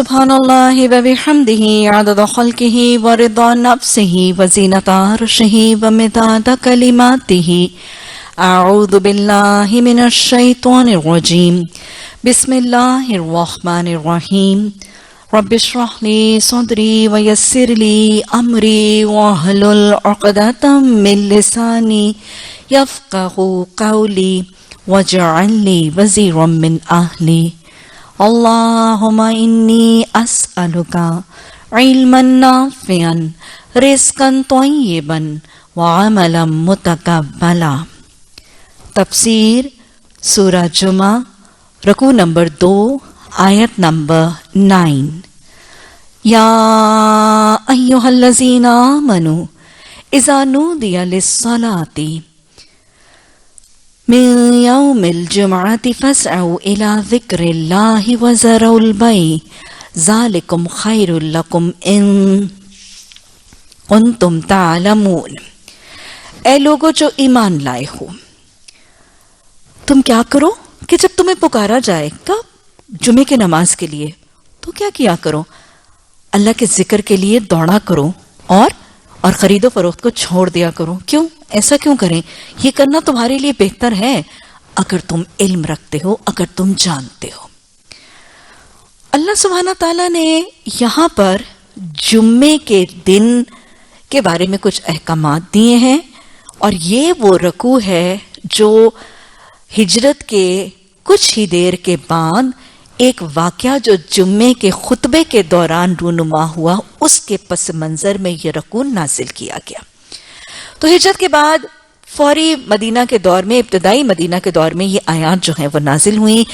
سبحان اللہ وبحمدہ عدد خلقہ ورضا نفسہ وزینۃ عرشہ ومداد کلماتہ اعوذ باللہ من الشیطان الرجیم بسم اللہ الرحمن الرحیم رب اشرح لی صدری ویسر لی امری واحلل عقدۃ من لسانی یفقہوا قولی واجعل لی وزیرا من اہلی اللہم انی اسألک علما نافعا رزقا طیبا وعملا متقبلا۔ تفسیر سورہ جمعہ، رکوع نمبر 2، آیت نمبر 9۔ یا ایہا الذین آمنوا اذا نودی للصلاۃ من یوم الجمعۃ فاسعوا الی ذکر اللہ وذروا البیع ذالکم خیر لکم ان کنتم تعلمون۔ اے لوگو جو ایمان لائے ہو، تم کیا کرو کہ جب تمہیں پکارا جائے کب؟ جمعے کی نماز کے لیے، تو کیا کیا کرو؟ اللہ کے ذکر کے لیے دوڑا کرو اور خرید و فروخت کو چھوڑ دیا کرو۔ کیوں؟ ایسا کیوں کریں؟ یہ کرنا تمہارے لیے بہتر ہے اگر تم علم رکھتے ہو، اگر تم جانتے ہو۔ اللہ سبحانہ تعالیٰ نے یہاں پر جمعے کے دن کے بارے میں کچھ احکامات دیے ہیں، اور یہ وہ رکوع ہے جو ہجرت کے کچھ ہی دیر کے بعد ایک واقعہ جو جمعے کے خطبے کے دوران رونما ہوا، اس کے پس منظر میں یہ رکوع نازل کیا گیا۔ تو ہجرت کے بعد فوری مدینہ کے دور میں، ابتدائی مدینہ کے دور میں یہ آیات جو ہیں وہ نازل ہوئیں۔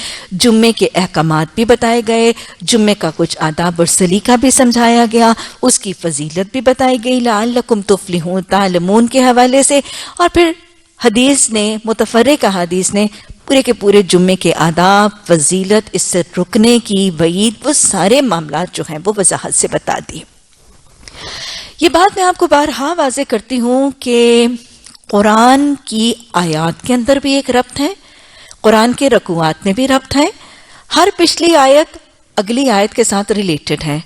جمعے کے احکامات بھی بتائے گئے، جمعے کا کچھ آداب اور سلیقہ بھی سمجھایا گیا، اس کی فضیلت بھی بتائی گئی، لعلکم تفلحون تعلمون کے حوالے سے، اور پھر حدیث نے، متفرق احادیث نے پورے کے پورے جمعے کے آداب، فضیلت، اس سے رکنے کی وعید، وہ سارے معاملات جو ہیں وہ وضاحت سے بتا دی۔ یہ بات میں آپ کو بارہا واضح کرتی ہوں کہ قرآن کی آیات کے اندر بھی ایک ربط ہے، قرآن کے رکوعات میں بھی ربط ہے۔ ہر پچھلی آیت اگلی آیت کے ساتھ ریلیٹڈ ہے،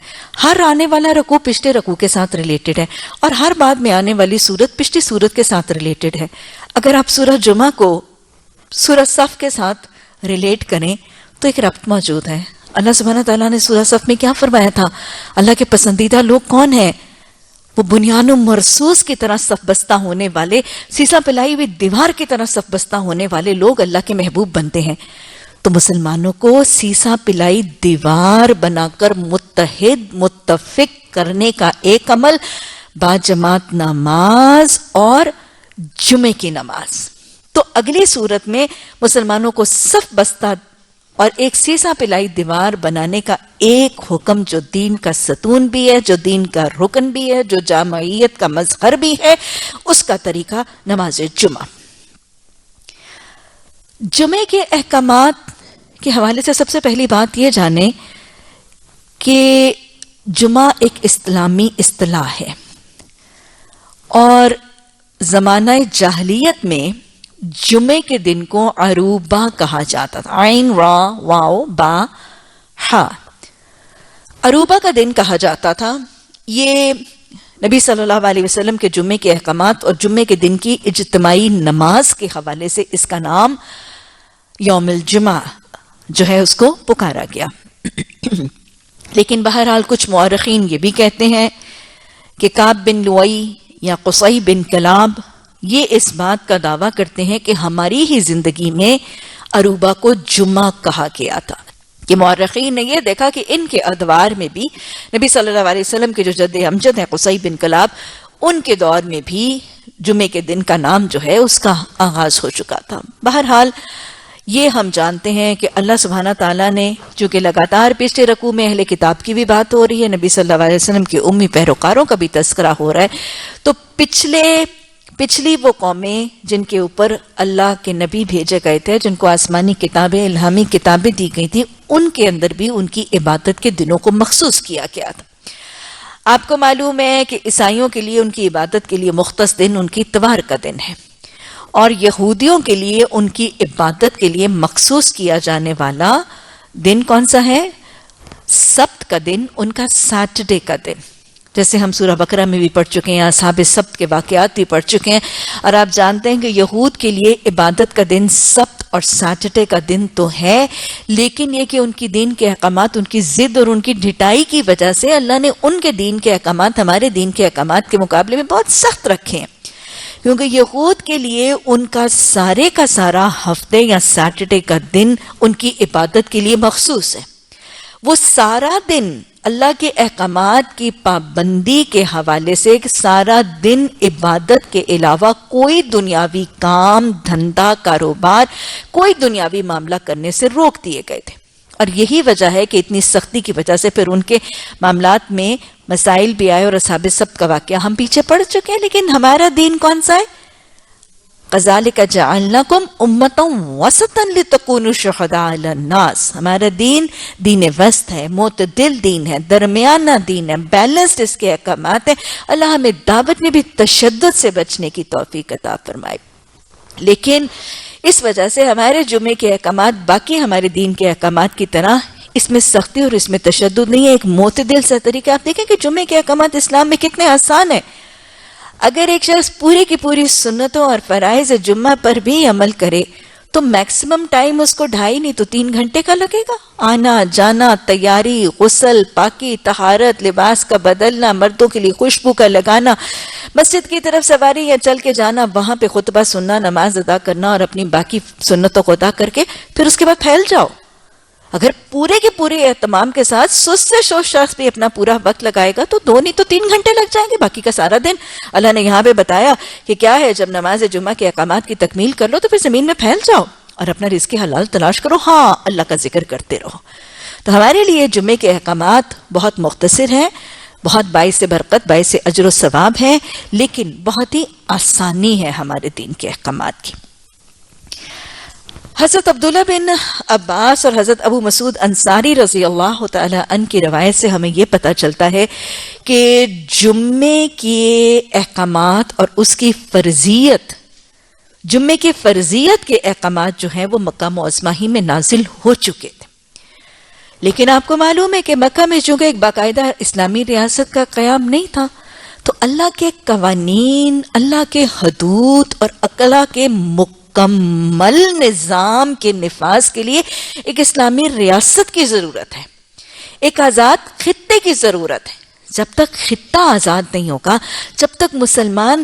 ہر آنے والا رکوع پچھلے رکوع کے ساتھ ریلیٹڈ ہے، اور ہر بعد میں آنے والی سورت پچھلی سورت کے ساتھ ریلیٹڈ ہے۔ اگر آپ سورہ جمعہ کو سورہ صف کے ساتھ ریلیٹ کریں تو ایک ربط موجود ہے۔ اللہ سبحانہ تعالیٰ نے سورہ صف میں کیا فرمایا تھا؟ اللہ کے پسندیدہ لوگ کون ہیں؟ وہ بنیان و مرصوص کی طرح صف بستہ ہونے والے، سیسا پلائی ہوئی دیوار کی طرح صف بستہ ہونے والے لوگ اللہ کے محبوب بنتے ہیں۔ تو مسلمانوں کو سیسا پلائی دیوار بنا کر متحد، متفق کرنے کا ایک عمل باجماعت نماز اور جمعے کی نماز۔ تو اگلی صورت میں مسلمانوں کو صف بستہ اور ایک سیسا پلائی دیوار بنانے کا ایک حکم جو دین کا ستون بھی ہے، جو دین کا رکن بھی ہے، جو جامعیت کا مظہر بھی ہے، اس کا طریقہ نماز جمعہ۔ جمعے کے احکامات کے حوالے سے سب سے پہلی بات یہ جانیں کہ جمعہ ایک اسلامی اصطلاح ہے، اور زمانہ جاہلیت میں جمعے کے دن کو عروبہ کہا جاتا تھا، عین را واو با ہا، عروبہ کا دن کہا جاتا تھا۔ یہ نبی صلی اللہ علیہ وسلم کے جمعے کے احکامات اور جمعے کے دن کی اجتماعی نماز کے حوالے سے اس کا نام یوم الجمعہ جو ہے اس کو پکارا گیا۔ لیکن بہرحال کچھ مورخین یہ بھی کہتے ہیں کہ کعب بن لؤی یا قصی بن کلاب یہ اس بات کا دعویٰ کرتے ہیں کہ ہماری ہی زندگی میں عروبہ کو جمعہ کہا گیا تھا، کہ مورخین نے یہ دیکھا کہ ان کے ادوار میں بھی نبی صلی اللہ علیہ وسلم کے جو جد امجد ہیں قصی بن کلاب، ان کے دور میں بھی جمعے کے دن کا نام جو ہے اس کا آغاز ہو چکا تھا۔ بہرحال یہ ہم جانتے ہیں کہ اللہ سبحانہ تعالیٰ نے، چونکہ لگاتار پچھلے رکوع میں اہل کتاب کی بھی بات ہو رہی ہے، نبی صلی اللہ علیہ وسلم کے امی پیروکاروں کا بھی تذکرہ ہو رہا ہے، تو پچھلی وہ قومیں جن کے اوپر اللہ کے نبی بھیجے گئے تھے، جن کو آسمانی کتابیں، الہامی کتابیں دی گئی تھیں، ان کے اندر بھی ان کی عبادت کے دنوں کو مخصوص کیا گیا تھا۔ آپ کو معلوم ہے کہ عیسائیوں کے لیے ان کی عبادت کے لیے مختص دن ان کی اتوار کا دن ہے، اور یہودیوں کے لیے ان کی عبادت کے لیے مخصوص کیا جانے والا دن کون سا ہے؟ سبت کا دن ان کا سیٹرڈے کا دن، جیسے ہم سورہ بقرہ میں بھی پڑھ چکے ہیں، اصحاب سبت کے واقعات بھی پڑھ چکے ہیں، اور آپ جانتے ہیں کہ یہود کے لیے عبادت کا دن سبت اور سیٹرڈے کا دن تو ہے، لیکن یہ کہ ان کی دین کے احکامات، ان کی ضد اور ان کی ڈھٹائی کی وجہ سے اللہ نے ان کے دین کے احکامات ہمارے دین کے احکامات کے مقابلے میں بہت سخت رکھے ہیں، کیونکہ یہود کے لیے ان کا سارا ہفتے یا سیٹرڈے کا دن ان کی عبادت کے لیے مخصوص ہے۔ وہ سارا دن اللہ کے احکامات کی پابندی کے حوالے سے سارا دن عبادت کے علاوہ کوئی دنیاوی کام، دھندا، کاروبار، کوئی دنیاوی معاملہ کرنے سے روک دیے گئے تھے، اور یہی وجہ ہے کہ اتنی سختی کی وجہ سے پھر ان کے معاملات میں مسائل بھی آئے، اور اصحاب سبت کا واقعہ ہم پیچھے پڑ چکے ہیں۔ لیکن ہمارا دین کون سا ہے؟ كَذَلِكَ جَعَلْنَاكُمْ أُمَّةً وَسَطًا لِتَكُونُوا شُهَدَاءَ عَلَى النَّاسِ۔ ہمارا دین وسط ہے، معتدل دین ہے، درمیانہ دین ہے، بیلنسڈ اس کے احکامات ہیں۔ اللہ ہمیں دعوت میں بھی تشدد سے بچنے کی توفیق عطا فرمائے۔ لیکن اس وجہ سے ہمارے جمعے کے احکامات باقی ہمارے دین کے احکامات کی طرح اس میں سختی اور اس میں تشدد نہیں ہے، ایک معتدل سا طریقہ۔ آپ دیکھیں کہ جمعے کے احکامات اسلام میں کتنے آسان ہیں۔ اگر ایک شخص پوری کی پوری سنتوں اور فرائض جمعہ پر بھی عمل کرے تو میکسیمم ٹائم اس کو 2.5 نہیں تو 3 گھنٹے کا لگے گا۔ آنا جانا، تیاری، غسل، پاکی، طہارت، لباس کا بدلنا، مردوں کے لیے خوشبو کا لگانا، مسجد کی طرف سواری یا چل کے جانا، وہاں پہ خطبہ سننا، نماز ادا کرنا اور اپنی باقی سنتوں کو ادا کر کے پھر اس کے بعد پھیل جاؤ۔ اگر پورے کے پورے اہتمام کے ساتھ سست سے سست شخص بھی اپنا پورا وقت لگائے گا تو 2 نہیں تو 3 گھنٹے لگ جائیں گے، باقی کا سارا دن۔ اللہ نے یہاں پہ بتایا کہ کیا ہے، جب نماز جمعہ کے احکامات کی تکمیل کر لو تو پھر زمین میں پھیل جاؤ اور اپنا رزق حلال تلاش کرو، ہاں اللہ کا ذکر کرتے رہو۔ تو ہمارے لیے جمعے کے احکامات بہت مختصر ہیں، بہت باعث برکت، باعث اجر و ثواب ہیں، لیکن بہت ہی آسانی ہے ہمارے دین کے احکامات کی۔ حضرت عبداللہ بن عباس اور حضرت ابو مسعود انصاری رضی اللہ تعالی عنہ کی روایت سے ہمیں یہ پتہ چلتا ہے کہ جمعے کے احکامات اور اس کی فرضیت، جمعے کی فرضیت کے احکامات جو ہیں وہ مکہ معظمہ ہی میں نازل ہو چکے تھے، لیکن آپ کو معلوم ہے کہ مکہ میں چونکہ ایک باقاعدہ اسلامی ریاست کا قیام نہیں تھا، تو اللہ کے قوانین، اللہ کے حدود اور اللہ کے مکمل نظام کے نفاذ کے لیے ایک اسلامی ریاست کی ضرورت ہے، ایک آزاد خطے کی ضرورت ہے۔ جب تک خطہ آزاد نہیں ہوگا، جب تک مسلمان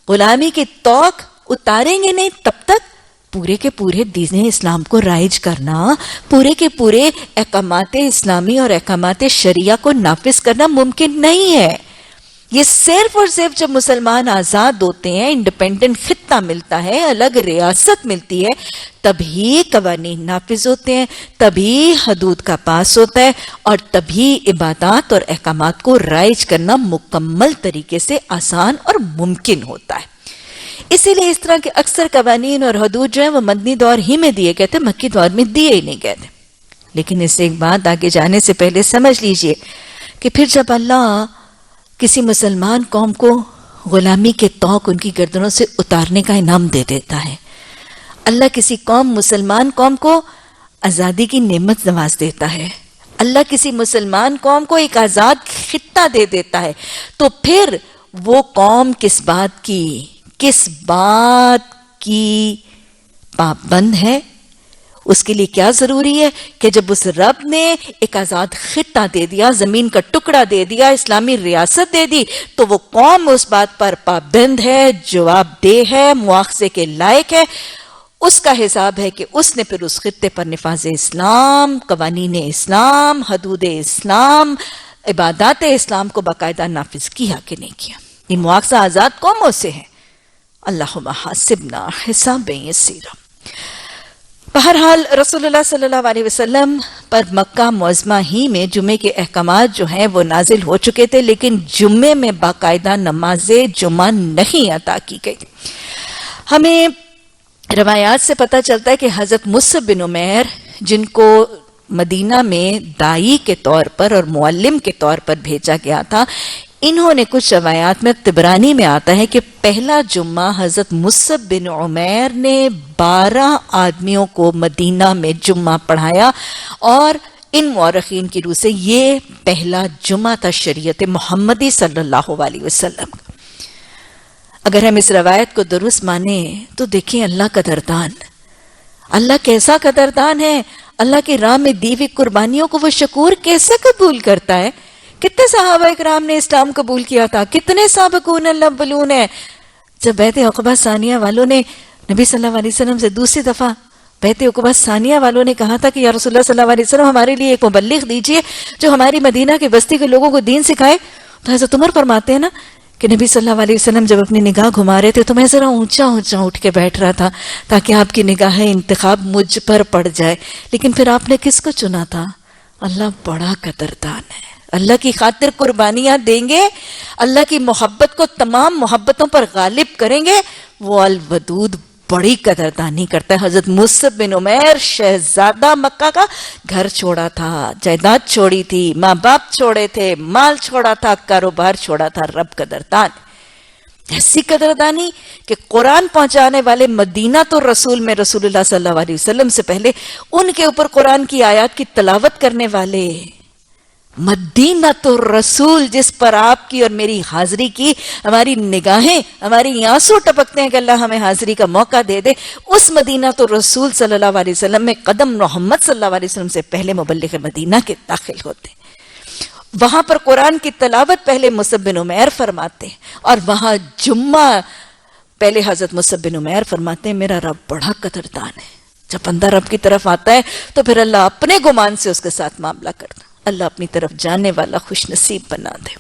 غلامی کی توق اتاریں گے نہیں، تب تک پورے کے پورے دین اسلام کو رائج کرنا، پورے کے پورے احکامات اسلامی اور احکامات شریعہ کو نافذ کرنا ممکن نہیں ہے۔ یہ صرف اور صرف جب مسلمان آزاد ہوتے ہیں، انڈیپینڈنٹ خطہ ملتا ہے، الگ ریاست ملتی ہے، تبھی قوانین نافذ ہوتے ہیں، تبھی حدود کا پاس ہوتا ہے، اور تبھی عبادات اور احکامات کو رائج کرنا مکمل طریقے سے آسان اور ممکن ہوتا ہے۔ اسی لیے اس طرح کے اکثر قوانین اور حدود جو ہیں وہ مدنی دور ہی میں دیے گئے تھے، مکی دور میں دیے ہی نہیں گئے تھے۔ لیکن اس سے ایک بات آگے جانے سے پہلے سمجھ لیجئے کہ پھر جب اللہ کسی مسلمان قوم کو غلامی کے طوق ان کی گردنوں سے اتارنے کا انعام دے دیتا ہے، اللہ کسی مسلمان قوم کو آزادی کی نعمت نواز دیتا ہے، اللہ کسی مسلمان قوم کو ایک آزاد خطہ دے دیتا ہے، تو پھر وہ قوم کس بات کی پابند ہے؟ اس کے لیے کیا ضروری ہے کہ جب اس رب نے ایک آزاد خطہ دے دیا، زمین کا ٹکڑا دے دیا، اسلامی ریاست دے دی، تو وہ قوم اس بات پر پابند ہے، جواب دہ ہے، مواخذے کے لائق ہے۔ اس کا حساب ہے کہ اس نے پھر اس خطے پر نفاذ اسلام، قوانین اسلام، حدود اسلام، عبادات اسلام کو باقاعدہ نافذ کیا کہ نہیں کیا۔ یہ مواخذہ آزاد قوموں سے ہے۔ اللہم حاسبنا حسابا یسیرا۔ بہرحال رسول اللہ صلی اللہ علیہ وسلم پر مکہ معظمہ ہی میں جمعے کے احکامات جو ہیں وہ نازل ہو چکے تھے، لیکن جمعے میں باقاعدہ نماز جمعہ نہیں عطا کی گئی۔ ہمیں روایات سے پتہ چلتا ہے کہ حضرت مصعب بن عمیر، جن کو مدینہ میں دائی کے طور پر اور معلم کے طور پر بھیجا گیا تھا، انہوں نے کچھ روایات میں، طبرانی میں آتا ہے کہ پہلا جمعہ حضرت مصعب بن عمیر نے 12 آدمیوں کو مدینہ میں جمعہ پڑھایا، اور ان مورخین کی روح سے یہ پہلا جمعہ تھا شریعت محمدی صلی اللہ علیہ وسلم کا۔ اگر ہم اس روایت کو درست مانیں تو دیکھیں اللہ قدردان، اللہ کیسا قدردان ہے، اللہ کی راہ میں دی ہوئی قربانیوں کو وہ شکور کیسے قبول کرتا ہے۔ کتنے صحابہ اکرام نے اسلام قبول کیا تھا، کتنے سابقون الاولون ہیں۔ جب بیعت عقبہ ثانیہ والوں نے نبی صلی اللہ علیہ وسلم سے دوسری دفعہ بیعت عقبہ ثانیہ والوں نے کہا تھا کہ یا رسول اللہ صلی اللہ علیہ وسلم ہمارے لیے ایک مبلغ دیجئے جو ہماری مدینہ کے بستی کے لوگوں کو دین سکھائے، تو حضرت عمر فرماتے ہیں نا کہ نبی صلی اللہ علیہ وسلم جب اپنی نگاہ گھما رہے تھے تو میں ذرا اونچا اونچا اٹھ کے بیٹھ رہا تھا تاکہ آپ کی نگاہ انتخاب مجھ پر پڑ جائے۔ لیکن پھر آپ نے کس کو چنا تھا؟ اللہ بڑا قدردان ہے، اللہ کی خاطر قربانیاں دیں گے، اللہ کی محبت کو تمام محبتوں پر غالب کریں گے، وہ الودود بڑی قدردانی کرتا ہے۔ حضرت مصعب بن عمیر شہزادہ مکہ کا گھر چھوڑا تھا، جائیداد چھوڑی تھی، ماں باپ چھوڑے تھے، مال چھوڑا تھا، کاروبار چھوڑا تھا، رب قدردان۔ ایسی قدردانی کہ قرآن پہنچانے والے مدینہ تو رسول میں رسول اللہ صلی اللہ علیہ وسلم سے پہلے ان کے اوپر قرآن کی آیات کی تلاوت کرنے والے مدینہ تو رسول جس پر آپ کی اور میری حاضری کی ہماری نگاہیں، ہماری آنسو ٹپکتے ہیں کہ اللہ ہمیں حاضری کا موقع دے دے، اس مدینہ تو رسول صلی اللہ علیہ وسلم میں قدم محمد صلی اللہ علیہ وسلم سے پہلے مبلغ مدینہ کے داخل ہوتے ہیں۔ وہاں پر قرآن کی تلاوت پہلے مصعب بن عمیر فرماتے ہیں، اور وہاں جمعہ پہلے حضرت مصعب بن عمیر فرماتے ہیں میرا رب بڑا قدردان ہے۔ جب بندہ رب کی طرف آتا ہے تو پھر اللہ اپنے گمان سے اس کے ساتھ معاملہ کرتا ہے، اللہ اپنی طرف جانے والا خوش نصیب بنا دے۔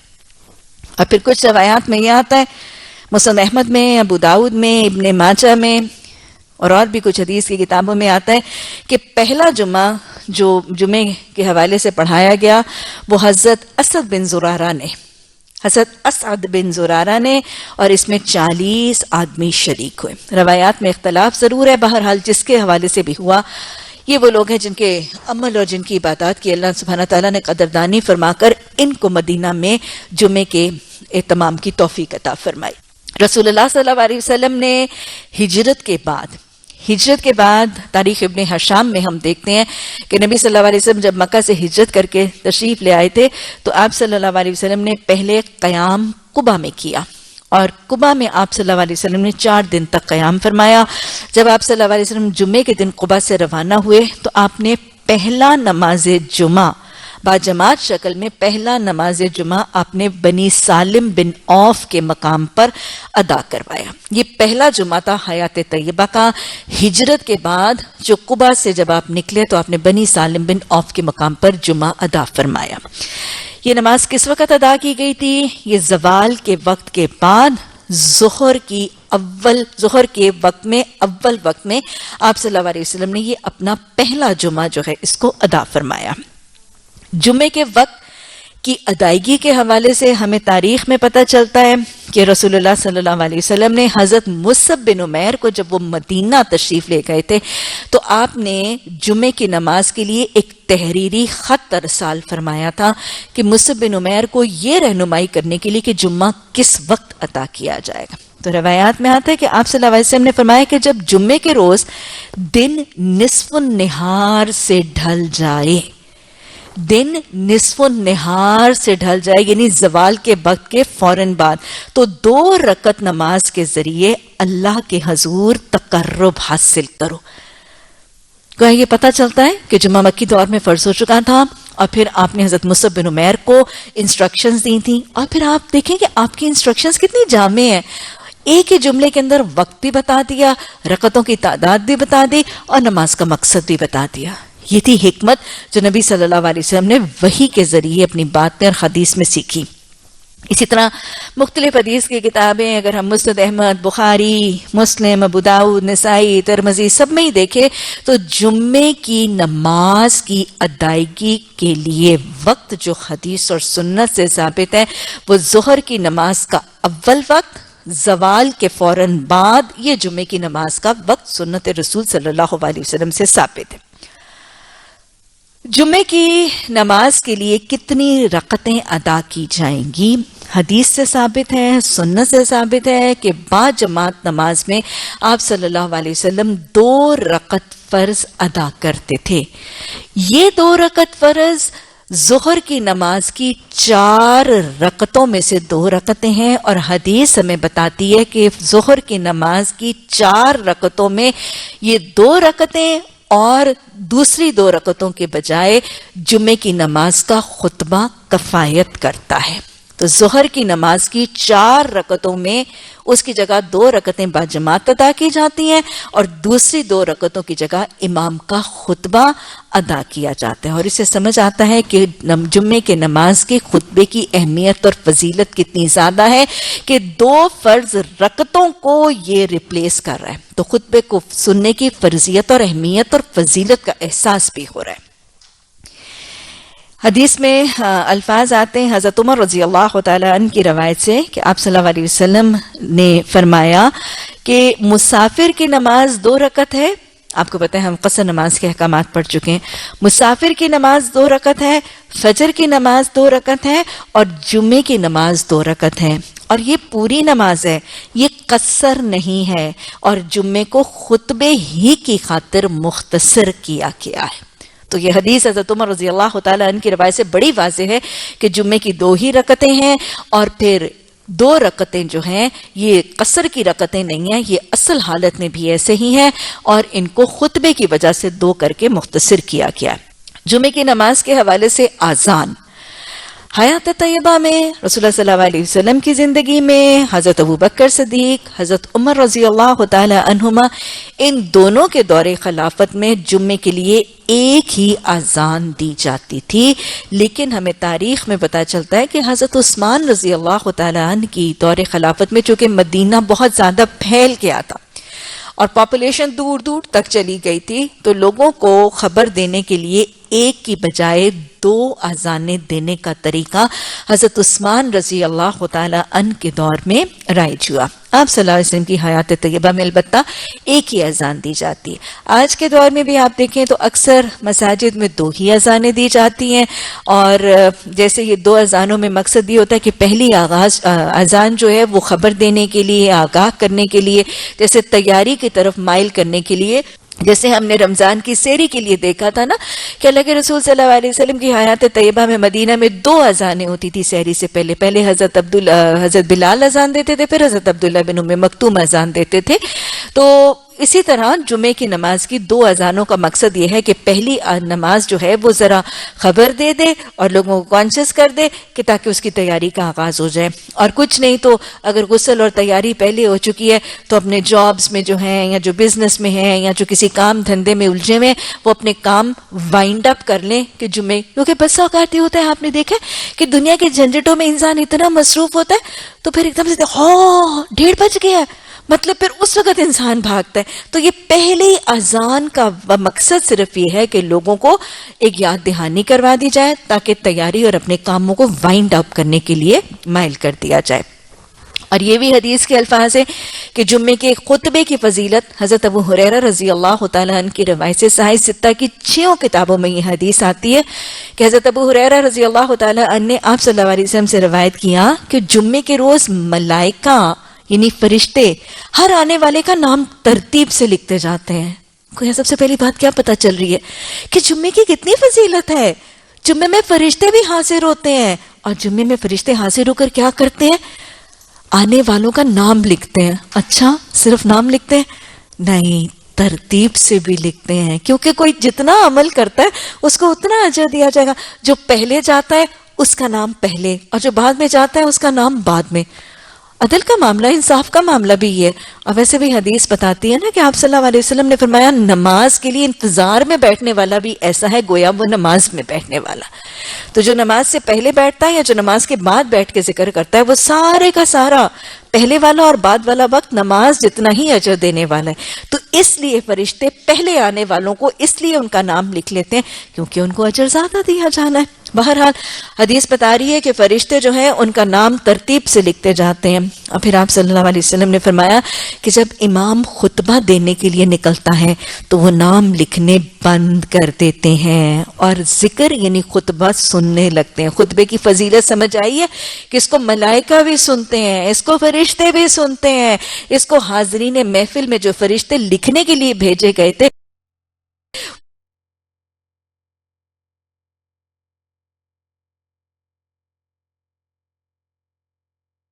اور پھر کچھ روایات میں یہ آتا ہے، مسند احمد میں، ابو داؤد میں، ابن ماجہ میں اور بھی کچھ حدیث کی کتابوں میں آتا ہے کہ پہلا جمعہ جو جمعے کے حوالے سے پڑھایا گیا وہ حضرت اسد بن زرارہ نے، اور اس میں 40 آدمی شریک ہوئے۔ روایات میں اختلاف ضرور ہے، بہرحال جس کے حوالے سے بھی ہوا، یہ وہ لوگ ہیں جن کے عمل اور جن کی عبادات کی اللہ سبحانہ تعالیٰ نے قدردانی فرما کر ان کو مدینہ میں جمعے کے اہتمام کی توفیق عطا فرمائی۔ رسول اللہ صلی اللہ علیہ وسلم نے ہجرت کے بعد تاریخ ابن حشام میں ہم دیکھتے ہیں کہ نبی صلی اللہ علیہ وسلم جب مکہ سے ہجرت کر کے تشریف لے آئے تھے تو آپ صلی اللہ علیہ وسلم نے پہلے قیام قبا میں کیا، اور قبا میں آپ صلی اللہ علیہ وسلم نے 4 دن تک قیام فرمایا۔ جب آپ صلی اللہ علیہ وسلم جمعے کے دن قبا سے روانہ ہوئے تو آپ نے پہلا نماز جمعہ باجماعت شکل میں پہلا نماز جمعہ آپ نے بنی سالم بن عوف کے مقام پر ادا کروایا۔ یہ پہلا جمعہ تھا حیات طیبہ کا۔ ہجرت کے بعد جو قبا سے جب آپ نکلے تو آپ نے بنی سالم بن عوف کے مقام پر جمعہ ادا فرمایا۔ یہ نماز کس وقت ادا کی گئی تھی؟ یہ زوال کے وقت کے بعد ظہر کے وقت میں اول وقت میں آپ صلی اللہ علیہ وسلم نے یہ اپنا پہلا جمعہ جو ہے اس کو ادا فرمایا۔ جمعے کے وقت کی ادائیگی کے حوالے سے ہمیں تاریخ میں پتہ چلتا ہے کہ رسول اللہ صلی اللہ علیہ وسلم نے حضرت مصعب بن عمیر کو جب وہ مدینہ تشریف لے گئے تھے تو آپ نے جمعے کی نماز کے لیے ایک تحریری خط ارسال فرمایا تھا کہ مصعب بن عمیر کو یہ رہنمائی کرنے کے لیے کہ جمعہ کس وقت ادا کیا جائے گا۔ تو روایات میں آتا ہے کہ آپ صلی اللہ علیہ وسلم نے فرمایا کہ جب جمعے کے روز دن نصف النہار سے ڈھل جائے، یعنی زوال کے وقت کے فوراً بعد، تو 2 رکعت نماز کے ذریعے اللہ کے حضور تقرب حاصل کرو۔ یہ پتہ چلتا ہے کہ جمعہ مکی دور میں فرض ہو چکا تھا، اور پھر آپ نے حضرت مصعب بن عمیر کو انسٹرکشنز دی تھیں، اور پھر آپ دیکھیں کہ آپ کی انسٹرکشنز کتنی جامع ہیں۔ ایک ہی جملے کے اندر وقت بھی بتا دیا، رکعتوں کی تعداد بھی بتا دی، اور نماز کا مقصد بھی بتا دیا۔ یہ تھی حکمت جو نبی صلی اللہ علیہ وسلم نے وحی کے ذریعے اپنی باتیں اور حدیث میں سیکھی۔ اسی طرح مختلف حدیث کی کتابیں اگر ہم مسند احمد، بخاری، مسلم، ابو داؤد، نسائی، ترمذی سب میں ہی دیکھیں تو جمعے کی نماز کی ادائیگی کے لیے وقت جو حدیث اور سنت سے ثابت ہے وہ ظہر کی نماز کا اول وقت، زوال کے فوراً بعد یہ جمعے کی نماز کا وقت سنت رسول صلی اللہ علیہ وسلم سے ثابت ہے۔ جمعے کی نماز کے لیے کتنی رکعتیں ادا کی جائیں گی؟ حدیث سے ثابت ہے، سنت سے ثابت ہے کہ با جماعت نماز میں آپ صلی اللہ علیہ وسلم 2 رکعت فرض ادا کرتے تھے. یہ 2 رکعت فرض ظہر کی نماز کی 4 رکعتوں میں سے 2 رکعتیں ہیں، اور حدیث ہمیں بتاتی ہے کہ ظہر کی نماز کی 4 رکعتوں میں یہ 2 رکعتیں اور دوسری 2 رکعتوں کے بجائے جمعے کی نماز کا خطبہ کفایت کرتا ہے. تو ظہر کی نماز کی 4 رکعتوں میں اس کی جگہ 2 رکعتیں باجماعت ادا کی جاتی ہیں اور دوسری 2 رکعتوں کی جگہ امام کا خطبہ ادا کیا جاتا ہے. اور اس سے سمجھ آتا ہے کہ جمعے کے نماز کے خطبے کی اہمیت اور فضیلت کتنی زیادہ ہے کہ 2 فرض رکعتوں کو یہ ریپلیس کر رہا ہے. تو خطبے کو سننے کی فرضیت اور اہمیت اور فضیلت کا احساس بھی ہو رہا ہے. حدیث میں الفاظ آتے ہیں حضرت عمر رضی اللہ تعالی عنہ کی روایت سے کہ آپ صلی اللہ علیہ وسلم نے فرمایا کہ مسافر کی نماز 2 رکعت ہے. آپ کو پتہ ہے ہم قصر نماز کے احکامات پڑھ چکے ہیں. مسافر کی نماز 2 رکعت ہے، فجر کی نماز 2 رکعت ہے اور جمعے کی نماز 2 رکعت ہے. اور یہ پوری نماز ہے، یہ قصر نہیں ہے، اور جمعے کو خطبے ہی کی خاطر مختصر کیا گیا ہے. تو یہ حدیث حضرت عمر رضی اللہ تعالیٰ عنہ کی روایت سے بڑی واضح ہے کہ جمعے کی 2 ہی رکعتیں ہیں، اور پھر 2 رکعتیں جو ہیں یہ قصر کی رکعتیں نہیں ہیں، یہ اصل حالت میں بھی ایسے ہی ہیں، اور ان کو خطبے کی وجہ سے 2 کر کے مختصر کیا گیا. جمعے کی نماز کے حوالے سے آذان حیات طیبہ میں رسول اللہ صلی اللہ علیہ وسلم کی زندگی میں حضرت ابوبکر صدیق، حضرت عمر رضی اللہ تعالی عنہما، ان دونوں کے دور خلافت میں جمعے کے لیے ایک ہی اذان دی جاتی تھی. لیکن ہمیں تاریخ میں پتہ چلتا ہے کہ حضرت عثمان رضی اللہ تعالی عنہ کی دور خلافت میں چونکہ مدینہ بہت زیادہ پھیل گیا تھا اور پاپولیشن دور دور تک چلی گئی تھی، تو لوگوں کو خبر دینے کے لیے ایک کی بجائے 2 اذانیں دینے کا طریقہ حضرت عثمان رضی اللہ تعالی عنہ کے دور میں رائج ہوا. آپ صلی اللہ علیہ وسلم کی حیات طیبہ میں البتہ ایک ہی اذان دی جاتی ہے. آج کے دور میں بھی آپ دیکھیں تو اکثر مساجد میں 2 ہی اذانیں دی جاتی ہیں، اور جیسے یہ 2 اذانوں میں مقصد یہ ہوتا ہے کہ پہلی اذان جو ہے وہ خبر دینے کے لیے، آگاہ کرنے کے لیے، جیسے تیاری کی طرف مائل کرنے کے لیے. جیسے ہم نے رمضان کی سحری کے لیے دیکھا تھا نا کہ اللہ کے رسول صلی اللہ علیہ وسلم کی حیات طیبہ میں مدینہ میں 2 اذانیں ہوتی تھی سحری سے پہلے حضرت بلال اذان دیتے تھے، پھر حضرت عبداللہ بن ام مکتوم اذان دیتے تھے. تو اسی طرح جمعے کی نماز کی 2 اذانوں کا مقصد یہ ہے کہ پہلی نماز جو ہے وہ ذرا خبر دے دے اور لوگوں کو کانشیس کر دے کہ تاکہ اس کی تیاری کا آغاز ہو جائے. اور کچھ نہیں تو اگر غسل اور تیاری پہلے ہو چکی ہے تو اپنے جابز میں جو ہیں یا جو بزنس میں ہیں یا جو کسی کام دھندے میں الجھے ہوئے وہ اپنے کام وائنڈ اپ کر لیں کہ جمعے، کیونکہ بس اوقات ہوتا ہے آپ نے دیکھا کہ دنیا کے جھنجھٹوں میں انسان اتنا مصروف ہوتا ہے تو پھر ایک دم سے 1:30 بج گیا، مطلب پھر اس وقت انسان بھاگتا ہے. تو یہ پہلی اذان کا مقصد صرف یہ ہے کہ لوگوں کو ایک یاد دہانی کروا دی جائے تاکہ تیاری اور اپنے کاموں کو وائنڈ اپ کرنے کے لیے مائل کر دیا جائے. اور یہ بھی حدیث کے الفاظ ہیں کہ جمعے کے خطبے کی فضیلت حضرت ابو ہریرہ رضی اللہ تعالیٰ عنہ کی روایت سے صحیح 6 کی 6 کتابوں میں یہ حدیث آتی ہے کہ حضرت ابو ہریرہ رضی اللہ تعالیٰ عنہ نے آپ صلی اللہ علیہ وسلم سے روایت کیا کہ جمعے کے روز ملائکہ یعنی فرشتے ہر آنے والے کا نام ترتیب سے لکھتے جاتے ہیں. کوئی سب سے پہلی بات کیا پتہ چل رہی ہے کہ جمعے کی کتنی فضیلت ہے. جمعے میں فرشتے بھی حاضر ہوتے ہیں، اور جمعے میں فرشتے حاضر ہو کر کیا کرتے ہیں؟ آنے والوں کا نام لکھتے ہیں. اچھا صرف نام لکھتے ہیں؟ نہیں، ترتیب سے بھی لکھتے ہیں، کیونکہ کوئی جتنا عمل کرتا ہے اس کو اتنا اجر دیا جائے گا. جو پہلے جاتا ہے اس کا نام پہلے، اور جو بعد میں جاتا ہے اس کا نام بعد میں. عدل کا معاملہ، انصاف کا معاملہ بھی یہ ہے. اور ویسے بھی حدیث بتاتی ہے نا کہ آپ صلی اللہ علیہ وسلم نے فرمایا نماز کے لیے انتظار میں بیٹھنے والا بھی ایسا ہے گویا وہ نماز میں بیٹھنے والا. تو جو نماز سے پہلے بیٹھتا ہے یا جو نماز کے بعد بیٹھ کے ذکر کرتا ہے وہ سارے کا سارا پہلے والا اور بعد والا وقت نماز جتنا ہی اجر دینے والا ہے. تو اس لیے فرشتے پہلے آنے والوں کو اس لیے ان کا نام لکھ لیتے ہیں کیونکہ ان کو اجر زیادہ دیا جانا ہے. بہرحال حدیث بتا رہی ہے کہ فرشتے جو ہیں ان کا نام ترتیب سے لکھتے جاتے ہیں. اور پھر آپ صلی اللہ علیہ وسلم نے فرمایا کہ جب امام خطبہ دینے کے لیے نکلتا ہے تو وہ نام لکھنے بند کر دیتے ہیں اور ذکر یعنی خطبہ سننے لگتے ہیں. خطبے کی فضیلت سمجھ آئی ہے کہ اس کو ملائکہ بھی سنتے ہیں, اس کو فرشتے بھی سنتے ہیں, اس کو حاضرین محفل میں جو فرشتے لکھنے کے لیے بھیجے گئے تھے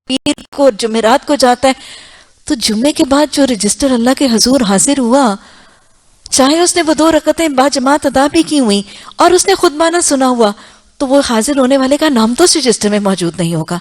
پیر کو جمعرات کو جاتا ہے تو جمعے کے بعد جو رجسٹر اللہ کے حضور حاضر ہوا, چاہے اس نے وہ 2 رکعتیں با جماعت ادا بھی کی ہوئی اور اس نے خطبہ نہ سنا ہوا, تو وہ حاضر ہونے والے کا نام تو اس رجسٹر میں موجود نہیں ہوگا.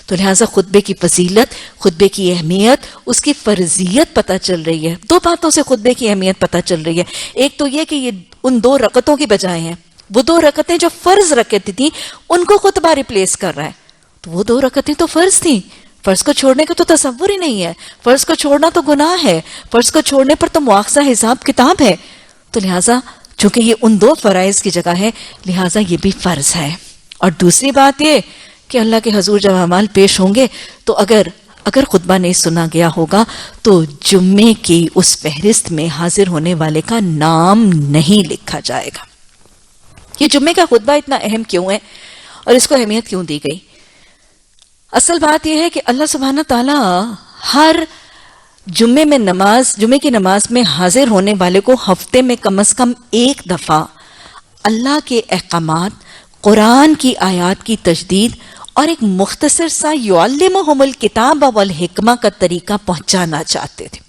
تو لہٰذا خطبے کی فضیلت, خطبے کی اہمیت, اس کی فرضیت پتہ چل رہی ہے. 2 باتوں سے خطبے کی اہمیت پتہ چل رہی ہے. ایک تو یہ کہ یہ ان 2 رکعتوں کی بجائے ہیں, وہ 2 رکعتیں جو فرض رکعتیں تھیں ان کو خطبہ ریپلیس کر رہا ہے. تو وہ 2 رکعتیں تو فرض تھیں, فرض کو چھوڑنے کا تو تصور ہی نہیں ہے, فرض کو چھوڑنا تو گناہ ہے, فرض کو چھوڑنے پر تو مواخذہ حساب کتاب ہے. تو لہٰذا چونکہ یہ ان 2 فرائض کی جگہ ہے لہٰذا یہ بھی فرض ہے. اور دوسری بات یہ کہ اللہ کے حضور جب اعمال پیش ہوں گے تو اگر خطبہ نہیں سنا گیا ہوگا تو جمعے کی اس فہرست میں حاضر ہونے والے کا نام نہیں لکھا جائے گا. یہ جمعے کا خطبہ اتنا اہم کیوں ہے اور اس کو اہمیت کیوں دی گئی؟ اصل بات یہ ہے کہ اللہ سبحانہ تعالیٰ ہر جمعے کی نماز میں حاضر ہونے والے کو ہفتے میں کم از کم 1 دفعہ اللہ کے احکامات, قرآن کی آیات کی تجدید اور ایک مختصر سا یعلمہم الکتاب والحکمہ کا طریقہ پہنچانا چاہتے تھے.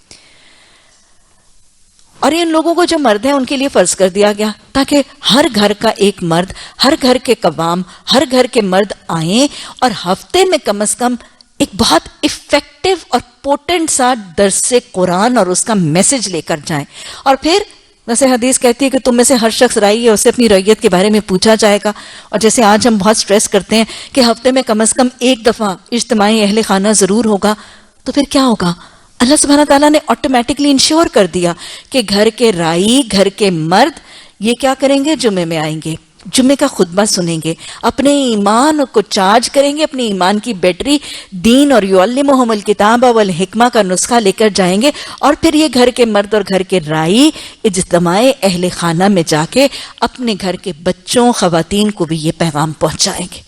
اور ان لوگوں کو جو مرد ہیں ان کے لیے فرض کر دیا گیا تاکہ ہر گھر کا ایک مرد, ہر گھر کے قوام, ہر گھر کے مرد آئیں اور ہفتے میں کم از کم ایک بہت افیکٹو اور پوٹنٹ سا درس قرآن اور اس کا میسج لے کر جائیں. اور پھر ویسے حدیث کہتی ہے کہ تم میں سے ہر شخص رائی ہے, اسے اپنی ریت کے بارے میں پوچھا جائے گا. اور جیسے آج ہم بہت سٹریس کرتے ہیں کہ ہفتے میں کم از کم 1 دفعہ اجتماعی اہل خانہ ضرور ہوگا, تو پھر کیا ہوگا؟ اللہ سبحانہ تعالیٰ نے آٹومیٹکلی انشور کر دیا کہ گھر کے رائی, گھر کے مرد یہ کیا کریں گے؟ جمعے میں آئیں گے, جمعے کا خطبہ سنیں گے, اپنے ایمان کو چارج کریں گے, اپنے ایمان کی بیٹری دین اور یعلمہم الکتاب والحکمہ کا نسخہ لے کر جائیں گے. اور پھر یہ گھر کے مرد اور گھر کے رائی اجتماع اہل خانہ میں جا کے اپنے گھر کے بچوں, خواتین کو بھی یہ پیغام پہنچائیں گے.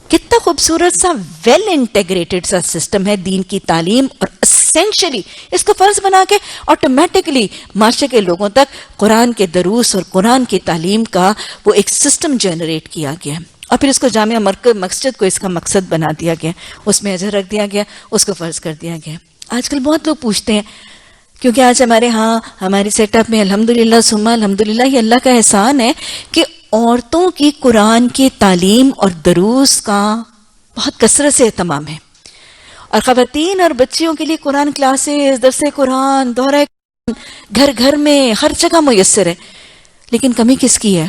کتنا خوبصورت سا ویل انٹیگریٹڈ سا سسٹم ہے دین کی تعلیم, اور اسینشلی اس کو فرض بنا کے آٹومیٹکلی معاشرے کے لوگوں تک قرآن کے دروس اور قرآن کی تعلیم کا وہ ایک سسٹم جنریٹ کیا گیا. اور پھر اس کو جامعہ مسجد کو اس کا مقصد بنا دیا گیا, اس میں اجر رکھ دیا گیا, اس کو فرض کر دیا گیا. آج کل بہت لوگ پوچھتے ہیں, کیونکہ آج ہماری سیٹ اپ میں الحمدللہ ثم الحمدللہ یہ اللہ کا احسان ہے کہ عورتوں کی قرآن کی تعلیم اور دروس کا بہت کثرت سے اہتمام ہے, اور خواتین اور بچیوں کے لیے قرآن کلاسز, درس قرآن, دورہ گھر گھر میں ہر جگہ میسر ہے. لیکن کمی کس کی ہے؟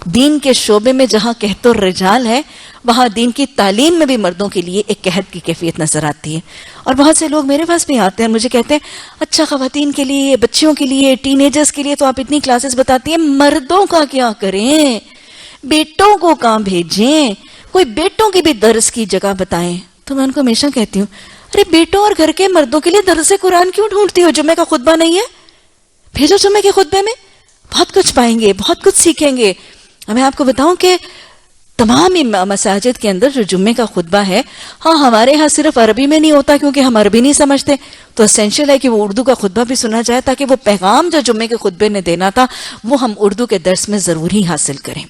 دین کے شعبے میں جہاں قحط الرجال ہے وہاں دین کی تعلیم میں بھی مردوں کے لیے ایک قحط کی کیفیت نظر آتی ہے. اور بہت سے لوگ میرے پاس بھی آتے ہیں, مجھے کہتے ہیں اچھا خواتین کے لیے, بچیوں کے لیے, ٹین ایجرز کے لیے تو آپ اتنی کلاسز بتاتی ہیں, مردوں کا کیا کریں؟ بیٹوں کو کہاں بھیجیں؟ کوئی بیٹوں کی بھی درس کی جگہ بتائیں. تو میں ان کو ہمیشہ کہتی ہوں, ارے بیٹوں اور گھر کے مردوں کے لیے درس قرآن کیوں ڈھونڈتی ہو؟ جمعے کا خطبہ نہیں ہے؟ بھیجو جمعے کے خطبے میں, بہت کچھ پائیں گے, بہت کچھ سیکھیں گے. میں آپ کو بتاؤں کہ تمام مساجد کے اندر جو جمعے کا خطبہ ہے, ہمارے ہاں صرف عربی میں نہیں ہوتا کیونکہ ہم عربی نہیں سمجھتے, تو اسینشل ہے کہ وہ اردو کا خطبہ بھی سنا جائے تاکہ وہ پیغام جو جمعے کے خطبے نے دینا تھا وہ ہم اردو کے درس میں ضرور ہی حاصل کریں.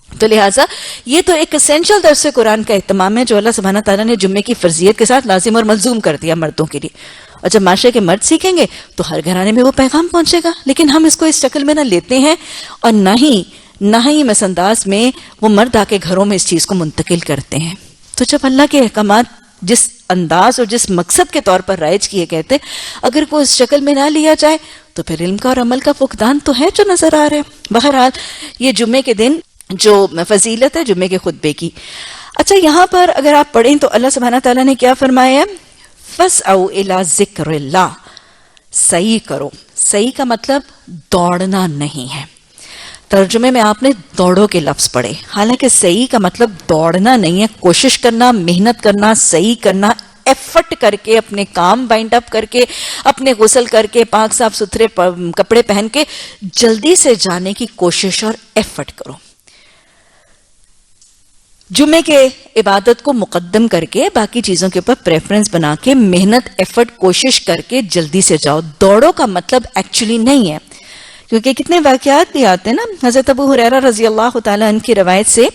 تو لہٰذا یہ تو ایک اسینشل درس قرآن کا اہتمام ہے جو اللہ سبحانہ تعالیٰ نے جمعے کی فرضیت کے ساتھ لازم اور ملزوم کر دیا مردوں کے لیے. اور جب معاشرے کے مرد سیکھیں گے تو ہر گھرانے میں وہ پیغام پہنچے گا. لیکن ہم اس کو اس شکل میں نہ لیتے ہیں اور نہ ہی اس انداز میں وہ مرد آ کے گھروں میں اس چیز کو منتقل کرتے ہیں. تو جب اللہ کے احکامات جس انداز اور جس مقصد کے طور پر رائج کیے گئے تھے اگر وہ اس شکل میں نہ لیا جائے تو پھر علم کا اور عمل کا فقدان تو ہے جو نظر آ رہا ہے. بہرحال یہ جمعے کے دن جو فضیلت ہے جمعے کے خطبے کی. اچھا, یہاں پر اگر آپ پڑھیں تو اللہ سبحانہ تعالیٰ نے کیا فرمایا ہے؟ فَاسْعَوْا إِلَىٰ ذِكْرِ اللَّهِ, صحیح کرو. صحیح کا مطلب دوڑنا نہیں ہے. ترجمے میں آپ نے دوڑو کے لفظ پڑھے، حالانکہ صحیح کا مطلب دوڑنا نہیں ہے، کوشش کرنا، محنت کرنا، صحیح کرنا، ایفرٹ کر کے، اپنے کام بائنڈ اپ کر کے، اپنے غسل کر کے، پاک صاف ستھرے کپڑے پہن کے جلدی سے جانے کی کوشش اور ایفرٹ کرو. جمعے کے عبادت کو مقدم کر کے باقی چیزوں کے اوپر پریفرنس بنا کے محنت، ایفرٹ، کوشش کر کے جلدی سے جاؤ. دوڑو کا مطلب ایکچولی نہیں ہے، کیونکہ کتنے واقعات بھی آتے ہیں نا. حضرت ابو ہریرہ رضی اللہ تعالیٰ عنہ کی روایت سے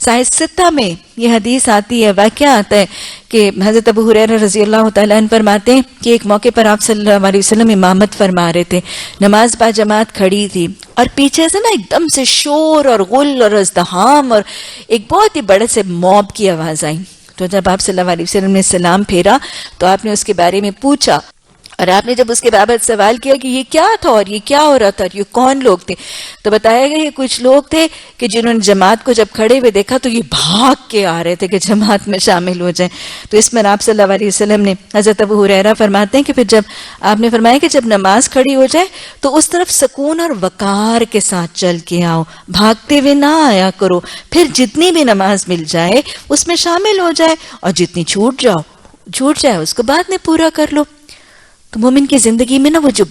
صحیح ستہ میں یہ حدیث آتی ہے، واقعہ آتا ہے کہ حضرت ابو ہریرہ رضی اللہ تعالیٰ عنہ فرماتے ہیں کہ ایک موقع پر آپ صلی اللہ علیہ وسلم امامت فرما رہے تھے، نماز با جماعت کھڑی تھی، اور پیچھے سے نا ایک دم سے شور اور غل اور ازدحام اور ایک بہت ہی بڑے سے موب کی آواز آئی. تو جب آپ صلی اللہ علیہ وسلم نے سلام پھیرا تو آپ نے اس کے بارے میں پوچھا، اور آپ نے جب اس کے بابت سوال کیا کہ یہ کیا تھا اور یہ کیا ہو رہا تھا اور یہ کون لوگ تھے، تو بتایا گیا یہ کچھ لوگ تھے کہ جنہوں نے جماعت کو جب کھڑے ہوئے دیکھا تو یہ بھاگ کے آ رہے تھے کہ جماعت میں شامل ہو جائیں. تو اس میں آپ صلی اللہ علیہ وسلم نے، حضرت ابو ہریرہ فرماتے ہیں کہ پھر جب آپ نے فرمایا کہ جب نماز کھڑی ہو جائے تو اس طرف سکون اور وقار کے ساتھ چل کے آؤ، بھاگتے ہوئے نہ آیا کرو، پھر جتنی بھی نماز مل جائے اس میں شامل ہو جائے، اور جتنی چھوٹ جائے اس کو بعد میں پورا کر لو. تو مومن کی زندگی میں نا وہ جو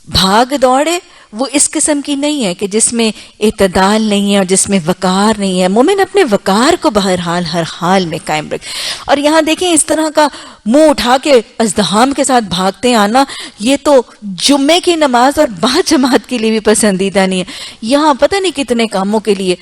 بھاگ دوڑ ہے وہ اس قسم کی نہیں ہے کہ جس میں اعتدال نہیں ہے اور جس میں وقار نہیں ہے. مومن اپنے وقار کو بہرحال ہر حال میں قائم رکھے. اور یہاں دیکھیں اس طرح کا منہ اٹھا کے ازدحام کے ساتھ بھاگتے آنا، یہ تو جمعے کی نماز اور با جماعت کے لیے بھی پسندیدہ نہیں ہے. یہاں پتہ نہیں کتنے کاموں کے لیے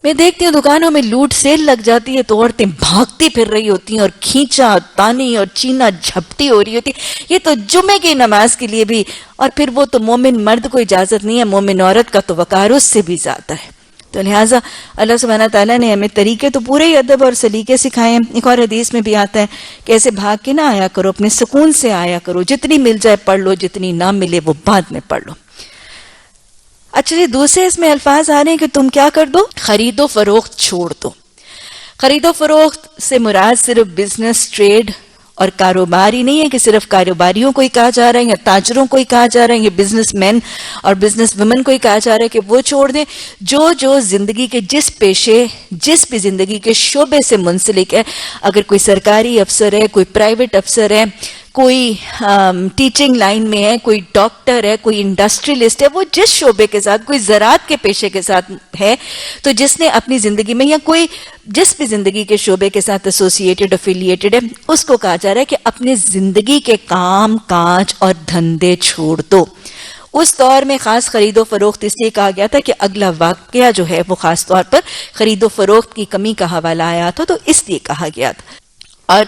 میں دیکھتی ہوں دکانوں میں لوٹ سیل لگ جاتی ہے تو عورتیں بھاگتی پھر رہی ہوتی ہیں اور کھینچا تانی اور چینا جھپٹی ہو رہی ہوتی. یہ تو جمعے کی نماز کے لیے بھی، اور پھر وہ تو مومن مرد کو اجازت نہیں ہے، مومن عورت کا تو وقار اس سے بھی زیادہ ہے. تو لہٰذا اللہ سبحانہ تعالیٰ نے ہمیں طریقے تو پورے ہی ادب اور سلیقے سکھائے ہیں. ایک اور حدیث میں بھی آتا ہے کہ ایسے بھاگ کے نہ آیا کرو، اپنے سکون سے آیا کرو، جتنی مل جائے پڑھ لو، جتنی نہ ملے وہ بعد میں پڑھ لو. اچھا جی، دوسرے اس میں الفاظ آ رہے ہیں کہ تم کیا کر دو، خرید و فروخت چھوڑ دو. خرید و فروخت سے مراد صرف بزنس، ٹریڈ اور کاروبار ہی نہیں ہے کہ صرف کاروباریوں کو ہی کہا جا رہا ہے یا تاجروں کو ہی کہا جا رہا ہے یا بزنس مین اور بزنس ویمن کو ہی کہا جا رہا ہے کہ وہ چھوڑ دیں. جو زندگی کے جس بھی زندگی کے شعبے سے منسلک ہے، اگر کوئی سرکاری افسر ہے، کوئی پرائیویٹ افسر ہے، کوئی ٹیچنگ لائن میں ہے، کوئی ڈاکٹر ہے، کوئی انڈسٹریلسٹ ہے، وہ جس شعبے کے ساتھ، کوئی زراعت کے پیشے کے ساتھ ہے، تو جس نے اپنی زندگی میں یا کوئی جس بھی زندگی کے شعبے کے ساتھ ایسوسیٹڈ افیلیٹڈ ہے، اس کو کہا جا رہا ہے کہ اپنے زندگی کے کام کاج اور دھندے چھوڑ دو. اس دور میں خاص خرید و فروخت اس لیے کہا گیا تھا کہ اگلا واقعہ جو ہے وہ خاص طور پر خرید و فروخت کی کمی کا حوالہ آیا تھا، تو اس لیے کہا گیا تھا. اور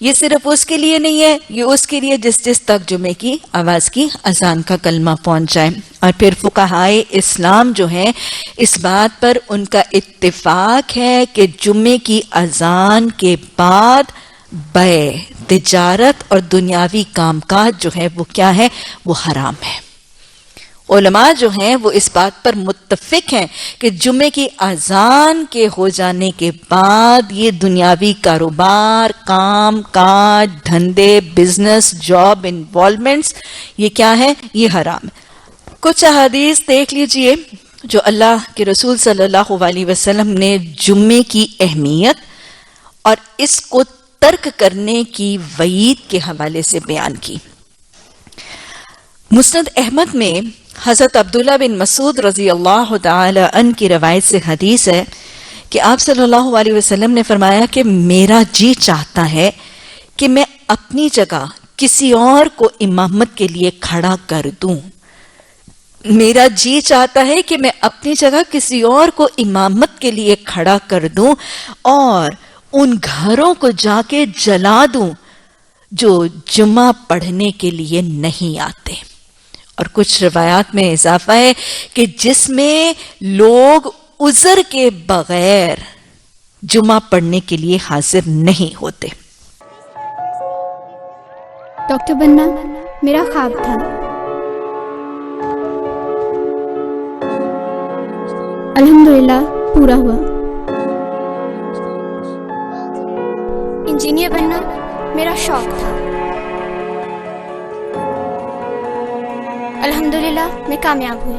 یہ صرف اس کے لیے نہیں ہے، یہ اس کے لیے جس تک جمعے کی آواز کی اذان کا کلمہ پہنچ جائے. اور پھر فقہائے اسلام جو ہیں اس بات پر ان کا اتفاق ہے کہ جمعے کی اذان کے بعد بیع، تجارت اور دنیاوی کام کاج جو ہے وہ کیا ہے، وہ حرام ہے. علماء جو ہیں وہ اس بات پر متفق ہیں کہ جمعے کی اذان کے ہو جانے کے بعد یہ دنیاوی کاروبار، کام کاج، دھندے، بزنس، جاب انوالومنٹس، یہ کیا ہے، یہ حرام ہے. کچھ احادیث دیکھ لیجئے جو اللہ کے رسول صلی اللہ علیہ وسلم نے جمعے کی اہمیت اور اس کو ترک کرنے کی وعید کے حوالے سے بیان کی. مسند احمد میں حضرت عبداللہ بن مسعود رضی اللہ تعالی عنہ کی روایت سے حدیث ہے کہ آپ صلی اللہ علیہ وسلم نے فرمایا کہ میرا جی چاہتا ہے کہ میں اپنی جگہ کسی اور کو امامت کے لیے کھڑا کر دوں. میرا جی چاہتا ہے کہ میں اپنی جگہ کسی اور کو امامت کے لیے کھڑا کر دوں اور ان گھروں کو جا کے جلا دوں جو جمعہ پڑھنے کے لیے نہیں آتے. اور کچھ روایات میں اضافہ ہے کہ جس میں لوگ عذر کے بغیر جمعہ پڑھنے کے لیے حاضر نہیں ہوتے. ڈاکٹر بننا میرا خواب تھا. الحمدللہ پورا ہوا. انجینئر بننا میرا شوق تھا. الحمدللہ میں کامیاب ہوئی.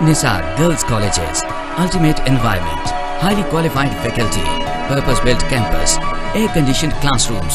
Nisar Girls Colleges, ultimate environment, highly qualified faculty, purpose-built campus, air-conditioned classrooms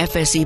FSC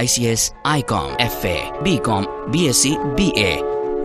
ICS, ICOM, FA, BCom, BSc, BA,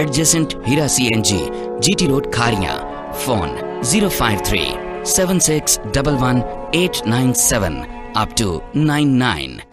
adjacent Hira CNG, GT Road, Khariya. Phone 053-7611-897 up to 99.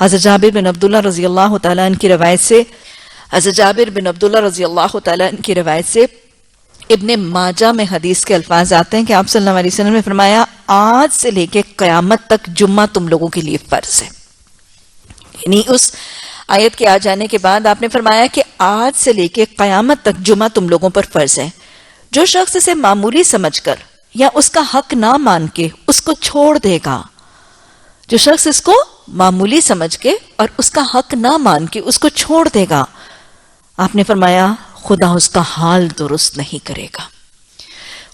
حضرت جابر بن عبداللہ رضی اللہ تعالیٰ عنہ کی روایت سے ابن ماجہ میں حدیث کے الفاظ آتے ہیں کہ آپ صلی اللہ علیہ وسلم نے فرمایا آج سے لے کے قیامت تک جمعہ تم لوگوں کے لیے فرض ہے. یعنی اس آیت کے آ جانے کے بعد آپ نے فرمایا کہ آج سے لے کے قیامت تک جمعہ تم لوگوں پر فرض ہے. جو شخص اسے معمولی سمجھ کر یا اس کا حق نہ مان کے اس کو چھوڑ دے گا، جو شخص اس کو معمولی سمجھ کے اور اس کا حق نہ مان کے اس کو چھوڑ دے گا، آپ نے فرمایا خدا اس کا حال درست نہیں کرے گا.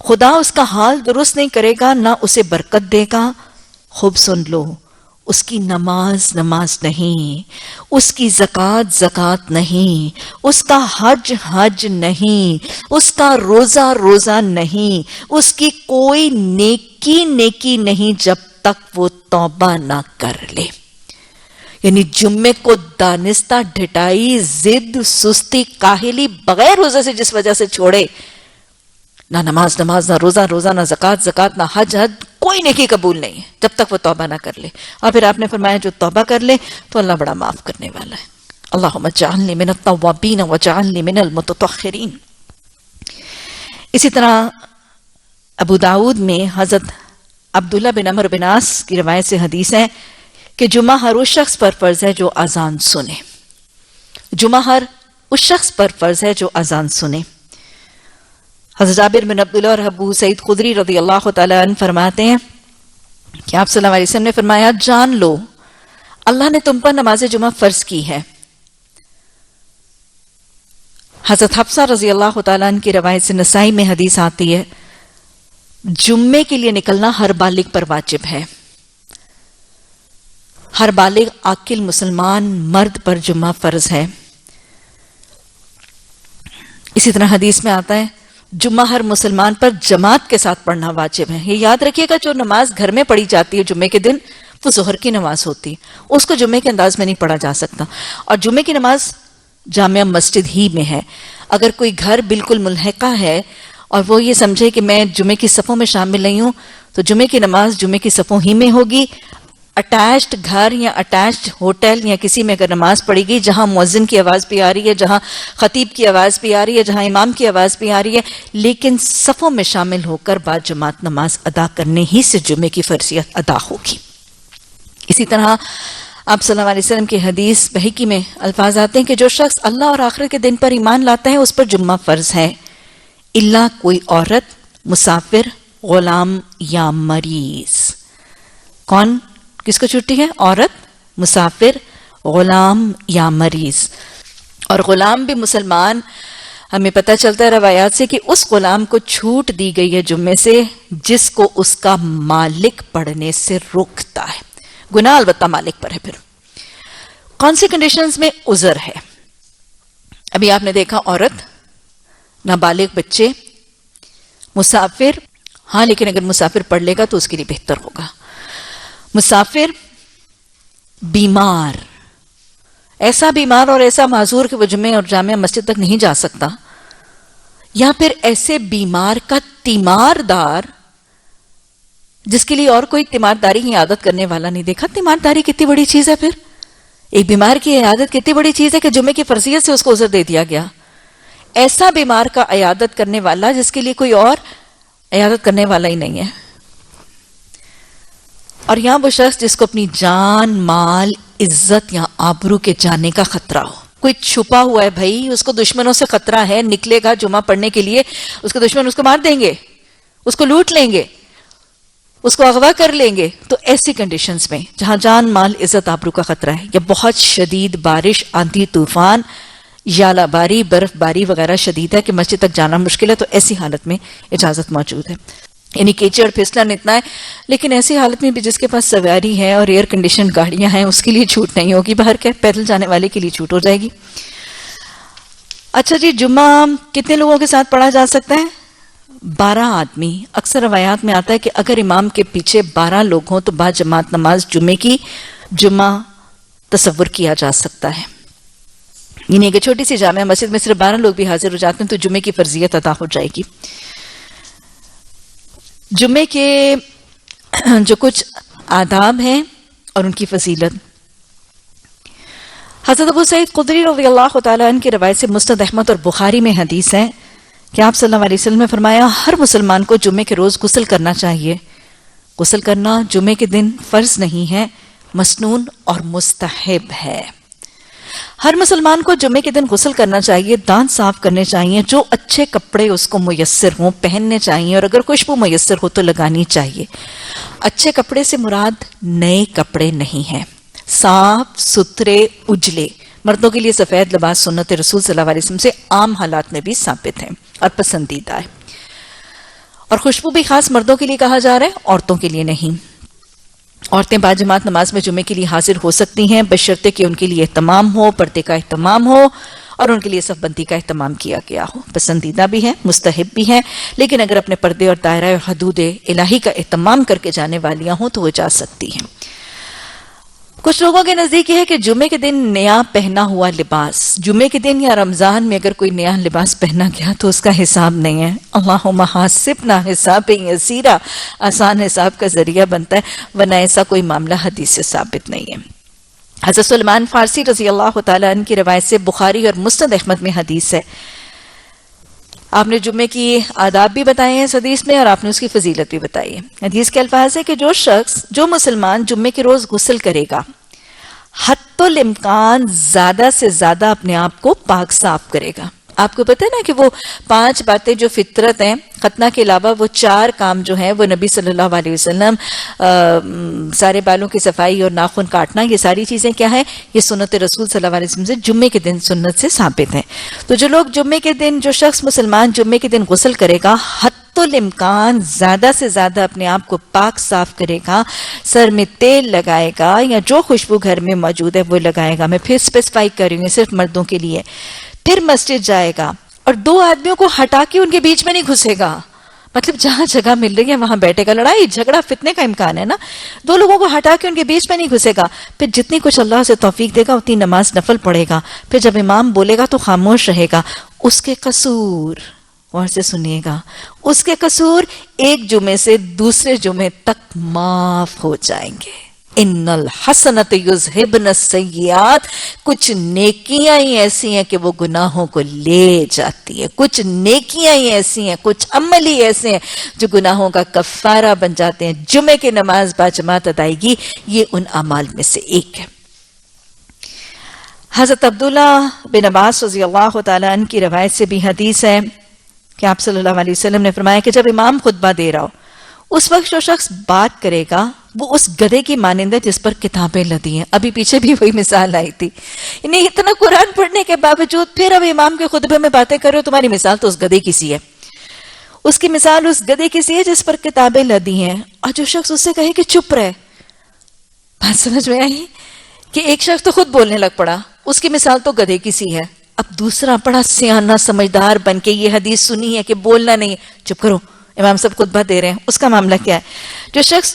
خدا اس کا حال درست نہیں کرے گا، نہ اسے برکت دے گا. خوب سن لو، اس کی نماز نماز نہیں، اس کی زکوٰۃ زکوٰۃ نہیں، اس کا حج حج نہیں، اس کا روزہ روزہ نہیں، اس کی کوئی نیکی نیکی نہیں جب تک وہ توبہ نہ کر لے. یعنی جمعے کو دانستہ ڈھٹائی، ضد، سستی، کاہلی بغیر روزہ سے جس وجہ سے چھوڑے، نہ نماز نماز، نہ روزہ روزہ، نہ زکوٰۃ زکوٰۃ، نہ حج حج، کوئی نیکی قبول نہیں ہے جب تک وہ توبہ نہ کر لے. اور پھر آپ نے فرمایا جو توبہ کر لے تو اللہ بڑا معاف کرنے والا ہے. اللہم اجعلنی من التوابین واجعلنی من المتطہرین. اسی طرح ابو داؤد میں حضرت عبداللہ بن عمرو بن عاص کی روایت سے حدیث ہے کہ جمعہ ہر اس شخص پر فرض ہے جو اذان سنے. جمعہ ہر اس شخص پر فرض ہے جو اذان سنے. حضرت جابر بن عبداللہ اور ابو سعید خدری رضی اللہ تعالیٰ عنہ فرماتے ہیں کہ آپ صلی اللہ علیہ وسلم نے فرمایا جان لو اللہ نے تم پر نماز جمعہ فرض کی ہے. حضرت حفصہ رضی اللہ تعالیٰ عنہ کی روایت سے نسائی میں حدیث آتی ہے جمعے کے لیے نکلنا ہر بالغ پر واجب ہے. ہر بالغ عاقل مسلمان مرد پر جمعہ فرض ہے. اسی طرح حدیث میں آتا ہے جمعہ ہر مسلمان پر جماعت کے ساتھ پڑھنا واجب ہے. یہ یاد رکھیے گا جو نماز گھر میں پڑھی جاتی ہے جمعے کے دن وہ ظہر کی نماز ہوتی ہے، اس کو جمعے کے انداز میں نہیں پڑھا جا سکتا. اور جمعے کی نماز جامعہ مسجد ہی میں ہے. اگر کوئی گھر بالکل ملحقہ ہے اور وہ یہ سمجھے کہ میں جمعے کی صفوں میں شامل نہیں ہوں تو جمعے کی نماز جمعے کی صفوں ہی میں ہوگی. اٹیچڈ گھر یا اٹیچڈ ہوٹل یا کسی میں اگر نماز پڑھے گی جہاں مؤذن کی آواز بھی آ رہی ہے، جہاں خطیب کی آواز بھی آ رہی ہے، جہاں امام کی آواز بھی آ رہی ہے، لیکن صفوں میں شامل ہو کر با جماعت نماز ادا کرنے ہی سے جمعے کی فرضیت ادا ہوگی. اسی طرح آپ صلی اللہ علیہ وسلم کی حدیث بہقی میں الفاظ آتے ہیں کہ جو شخص اللہ اور آخرت کے دن پر ایمان لاتا ہے اس پر جمعہ فرض ہے الا کوئی عورت، مسافر، غلام یا مریض. کون کس کو چھٹی ہے؟ عورت، مسافر، غلام یا مریض. اور غلام بھی مسلمان ہمیں پتہ چلتا ہے روایات سے کہ اس غلام کو چھوٹ دی گئی ہے جمعے سے جس کو اس کا مالک پڑھنے سے روکتا ہے. گناہ البتہ مالک پر ہے. پھر کون سی کنڈیشنز میں عذر ہے؟ ابھی آپ نے دیکھا عورت، نابالغ بچے، مسافر. ہاں لیکن اگر مسافر پڑھ لے گا تو اس کے لیے بہتر ہوگا. مسافر، بیمار، ایسا بیمار اور ایسا معذور کہ وہ جمعے اور جامعہ مسجد تک نہیں جا سکتا، یا پھر ایسے بیمار کا تیماردار جس کے لیے اور کوئی تیمارداری کی عادت کرنے والا نہیں. دیکھا تیمارداری کتنی بڑی چیز ہے. پھر ایک بیمار کی عیادت کتنی بڑی چیز ہے کہ جمعے کی فرضیت سے اس کو عذر دے دیا گیا. ایسا بیمار کا عیادت کرنے والا جس کے لیے کوئی اور عیادت کرنے والا ہی نہیں ہے. اور یہاں وہ شخص جس کو اپنی جان، مال، عزت یا آبرو کے جانے کا خطرہ ہو. کوئی چھپا ہوا ہے بھائی، اس کو دشمنوں سے خطرہ ہے، نکلے گا جمعہ پڑھنے کے لیے، اس کے دشمن اس کو مار دیں گے، اس کو لوٹ لیں گے، اس کو اغوا کر لیں گے. تو ایسی کنڈیشنز میں جہاں جان، مال، عزت، آبرو کا خطرہ ہے، یا بہت شدید بارش، آندھی طوفان، ژالہ باری، برف باری وغیرہ شدید ہے کہ مسجد تک جانا مشکل ہے، تو ایسی حالت میں اجازت موجود ہے. یعنی کیچڑ پھسلن اتنا ہے، لیکن ایسی حالت میں بھی جس کے پاس سواری ہے اور ایئر کنڈیشن گاڑیاں ہیں اس کے لیے چھوٹ نہیں ہوگی. باہر کے پیدل جانے والے کے لیے چھوٹ ہو جائے گی. اچھا جی، جمعہ کتنے لوگوں کے ساتھ پڑھا جا سکتا ہے؟ 12 آدمی. اکثر روایات میں آتا ہے کہ اگر امام کے پیچھے 12 لوگ ہوں تو با جماعت نماز جمعے کی جمعہ تصور کیا جا سکتا ہے. یعنی اگر چھوٹی سی جامع مسجد میں صرف 12 لوگ بھی حاضر ہو جاتے ہیں تو جمعے کی فرضیت ادا ہو جائے گی. جمعے کے جو کچھ آداب ہیں اور ان کی فضیلت، حضرت ابو سعید خدری رضی اللہ تعالیٰ عنہ کی روایت سے مسند احمد اور بخاری میں حدیث ہے کہ آپ صلی اللہ علیہ وسلم نے فرمایا ہر مسلمان کو جمعے کے روز غسل کرنا چاہیے. غسل کرنا جمعے کے دن فرض نہیں ہے، مسنون اور مستحب ہے. ہر مسلمان کو جمعے کے دن غسل کرنا چاہیے، دانت صاف کرنے چاہیے، جو اچھے کپڑے اس کو میسر ہوں پہننے چاہیے، اور اگر خوشبو میسر ہو تو لگانی چاہیے. اچھے کپڑے سے مراد نئے کپڑے نہیں ہیں، صاف ستھرے اجلے. مردوں کے لیے سفید لباس سنت رسول صلی اللہ علیہ وسلم سے عام حالات میں بھی ثابت ہے اور پسندیدہ ہے. اور خوشبو بھی خاص مردوں کے لیے کہا جا رہا ہے، عورتوں کے لیے نہیں. عورتیں باجماعت نماز میں جمعے کے لیے حاضر ہو سکتی ہیں بشرطے کہ ان کے لیے اہتمام ہو، پردے کا اہتمام ہو اور ان کے لیے صف بندی کا اہتمام کیا گیا ہو. پسندیدہ بھی ہے، مستحب بھی ہے، لیکن اگر اپنے پردے اور دائرہ اور حدود الہی کا اہتمام کر کے جانے والیاں ہوں تو وہ جا سکتی ہیں. کچھ لوگوں کے نزدیک یہ ہے کہ جمعے کے دن نیا پہنا ہوا لباس، جمعے کے دن یا رمضان میں اگر کوئی نیا لباس پہنا گیا تو اس کا حساب نہیں ہے. اللہم حاسبنا حسابا یسیرا، آسان حساب کا ذریعہ بنتا ہے، ورنہ ایسا کوئی معاملہ حدیث سے ثابت نہیں ہے. حضرت سلمان فارسی رضی اللہ تعالیٰ عنہ کی روایت سے بخاری اور مسند احمد میں حدیث ہے. آپ نے جمعے کی آداب بھی بتائے ہیں اس حدیث میں، اور آپ نے اس کی فضیلت بھی بتائی ہے. حدیث کے الفاظ ہے کہ جو مسلمان جمعے کے روز غسل کرے گا، حتی الامکان زیادہ سے زیادہ اپنے آپ کو پاک صاف کرے گا. آپ کو پتہ ہے نا کہ وہ 5 باتیں جو فطرت ہیں، ختنہ کے علاوہ وہ 4 کام جو ہیں وہ نبی صلی اللہ علیہ وسلم، سارے بالوں کی صفائی اور ناخن کاٹنا، یہ ساری چیزیں کیا ہیں؟ یہ سنت رسول صلی اللہ علیہ وسلم سے جمعے کے دن سنت سے ثابت ہیں. تو جو لوگ جمعے کے دن، جو شخص مسلمان جمعے کے دن غسل کرے گا، حتی الامکان زیادہ سے زیادہ اپنے آپ کو پاک صاف کرے گا، سر میں تیل لگائے گا یا جو خوشبو گھر میں موجود ہے وہ لگائے گا. میں پھر اسپیسیفائی کر رہی ہوں، صرف مردوں کے لیے. پھر مسجد جائے گا اور 2 آدمیوں کو ہٹا کے ان کے بیچ میں نہیں گھسے گا، مطلب جہاں جگہ مل رہی ہے وہاں بیٹھے گا. لڑائی جھگڑا فتنے کا امکان ہے نا. 2 لوگوں کو ہٹا کے ان کے بیچ میں نہیں گھسے گا. پھر جتنی کچھ اللہ سے توفیق دے گا اتنی نماز نفل پڑھے گا. پھر جب امام بولے گا تو خاموش رہے گا. اس کے قصور، غور سے سنیے گا، اس کے قصور ایک جمعے سے دوسرے جمعے تک معاف ہو جائیں گے. ان الحسنۃ یذھبن السیئات، کچھ نیکیاں ہی ایسی ہیں کہ وہ گناہوں کو لے جاتی ہے. کچھ نیکیاں ہی ایسی ہیں، کچھ عمل ہی ایسے ہیں جو گناہوں کا کفارہ بن جاتے ہیں. جمعے کی نماز باجماعت ادائیگی یہ ان اعمال میں سے ایک ہے. حضرت عبداللہ بن عباس رضی اللہ تعالیٰ عنہ کی روایت سے بھی حدیث ہے کہ آپ صلی اللہ علیہ وسلم نے فرمایا کہ جب امام خطبہ دے رہا ہو اس وقت جو شخص بات کرے گا وہ اس گدھے کی مانند ہے جس پر کتابیں لدی ہیں. ابھی پیچھے بھی وہی مثال آئی تھی. یعنی اتنا قرآن پڑھنے کے باوجود پھر اب امام کے خطبے میں باتیں کر رہے ہو، تمہاری مثال تو اس گدھے کی سی ہے. اس کی مثال اس گدھے کی سی ہے جس پر کتابیں لدی ہیں. اور جو شخص اس سے کہے کہ چپ رہے، بات سمجھ میں آئی کہ ایک شخص تو خود بولنے لگ پڑا، اس کی مثال تو گدھے کی سی ہے. اب دوسرا بڑا سیانہ سمجھدار بن کے یہ حدیث سنی ہے کہ بولنا نہیں، چپ کرو، امام صاحب خطبہ دے رہے ہیں، اس کا معاملہ کیا ہے؟ جو شخص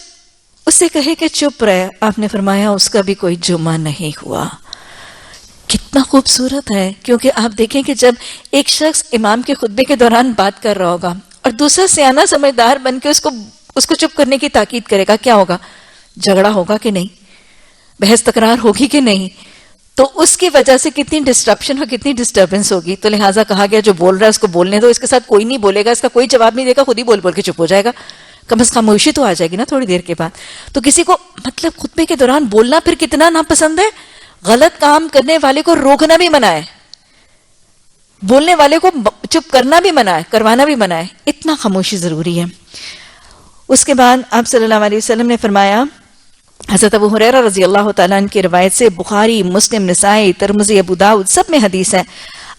اس سے کہے کہ چپ رہے، آپ نے فرمایا اس کا بھی کوئی جمعہ نہیں ہوا. کتنا خوبصورت ہے. کیونکہ آپ دیکھیں کہ جب ایک شخص امام کے خطبے کے دوران بات کر رہا ہوگا اور دوسرا سیانہ سمجھدار بن کے اس کو چپ کرنے کی تاکید کرے گا، کیا ہوگا؟ جھگڑا ہوگا کہ نہیں؟ بحث تکرار ہوگی کہ نہیں؟ تو اس کی وجہ سے کتنی ڈسٹرپشن اور کتنی ڈسٹربنس ہوگی. تو لہٰذا کہا گیا جو بول رہا ہے اس کو بولنے دو، اس کے ساتھ کوئی نہیں بولے گا، اس کا کوئی جواب نہیں دے گا، خود ہی بول بول کے چپ ہو جائے گا. کم از کم خاموشی تو آ جائے گی نا تھوڑی دیر کے بعد. تو کسی کو مطلب خطبے کے دوران بولنا پھر کتنا ناپسند ہے. غلط کام کرنے والے کو روکنا بھی منع ہے، بولنے والے کو چپ کرنا بھی منع ہے، کروانا بھی منع ہے. اتنا خاموشی ضروری ہے. اس کے بعد آپ صلی اللہ علیہ وسلم نے فرمایا، حضرت ابو ہریرہ رضی اللہ تعالیٰ عنہ کی روایت سے بخاری، مسلم، نسائی، ترمذی، ابو داؤد سب میں حدیث ہے،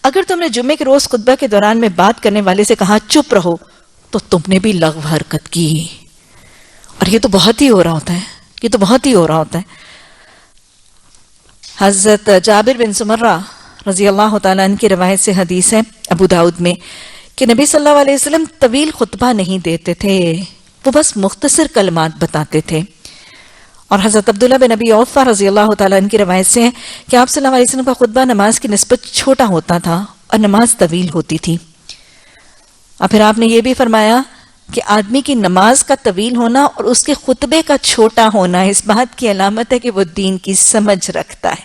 اگر تم نے جمعے کے روز خطبہ کے دوران میں بات کرنے والے سے کہا چپ رہو تو تم نے بھی لغو حرکت کی. اور یہ تو بہت ہی ہو رہا ہوتا ہے، یہ تو بہت ہی ہو رہا ہوتا ہے. حضرت جابر بن سمرہ رضی اللہ تعالیٰ عنہ کی روایت سے حدیث ہے ابو داؤد میں کہ نبی صلی اللہ علیہ وسلم طویل خطبہ نہیں دیتے تھے، وہ بس مختصر کلمات بتاتے تھے. اور حضرت عبداللہ بن ابی اوفہ رضی اللہ تعالیٰ عنہ کی روایت سے ہے کہ آپ صلی اللہ علیہ وسلم کا خطبہ نماز کی نسبت چھوٹا ہوتا تھا اور نماز طویل ہوتی تھی. اور پھر آپ نے یہ بھی فرمایا کہ آدمی کی نماز کا طویل ہونا اور اس کے خطبے کا چھوٹا ہونا اس بات کی علامت ہے کہ وہ دین کی سمجھ رکھتا ہے.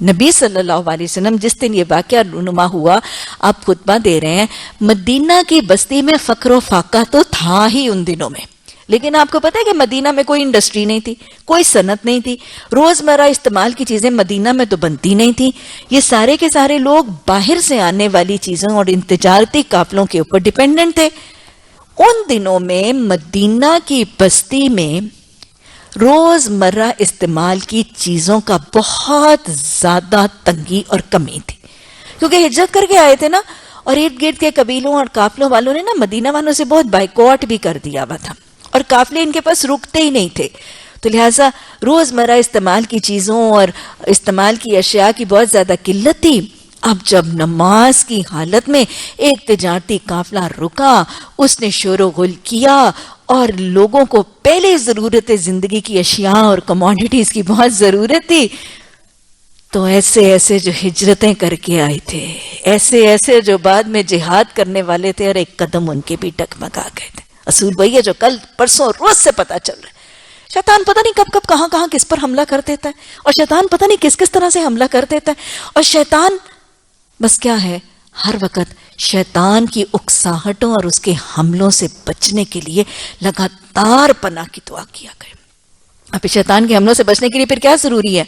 نبی صلی اللہ علیہ وسلم جس دن یہ واقعہ رونما ہوا, آپ خطبہ دے رہے ہیں, مدینہ کی بستی میں فقر و فاقہ تو تھا ہی ان دنوں میں, لیکن آپ کو پتا ہے کہ مدینہ میں کوئی انڈسٹری نہیں تھی, کوئی صنعت نہیں تھی, روزمرہ استعمال کی چیزیں مدینہ میں تو بنتی نہیں تھی. یہ سارے کے سارے لوگ باہر سے آنے والی چیزوں اور ان تجارتی قافلوں کے اوپر ڈیپینڈنٹ تھے. ان دنوں میں مدینہ کی بستی میں روزمرہ استعمال کی چیزوں کا بہت زیادہ تنگی اور کمی تھی, کیونکہ ہجرت کر کے آئے تھے نا, اور ارد گرد کے قبیلوں اور قافلوں والوں نے نا مدینہ والوں سے بہت بائیکاٹ بھی کر دیا ہوا تھا, اور قافلے ان کے پاس رکتے ہی نہیں تھے. تو لہٰذا روزمرہ استعمال کی چیزوں اور استعمال کی اشیاء کی بہت زیادہ قلت تھی. اب جب نماز کی حالت میں ایک تجارتی قافلہ رکا, اس نے شور و غل کیا, اور لوگوں کو پہلے ضرورت زندگی کی اشیاء اور کموڈیٹیز کی بہت ضرورت تھی, تو ایسے ایسے جو ہجرتیں کر کے آئے تھے, ایسے ایسے جو بعد میں جہاد کرنے والے تھے, اور ایک قدم ان کے بھی ڈگمگا گئے تھے. اصول وہی ہے جو کل پرسوں روز سے پتا چل رہا ہے. شیطان پتہ نہیں کب کب کہاں کہاں کس پر حملہ کر دیتا ہے, اور شیطان پتہ نہیں کس کس طرح سے حملہ کر دیتا ہے. اور شیطان بس کیا ہے, ہر وقت شیطان کی اکساہٹوں اور اس کے حملوں سے بچنے کے لیے لگاتار پناہ کی دعا کیا کرے. اب شیطان کے حملوں سے بچنے کے لیے پھر کیا ضروری ہے,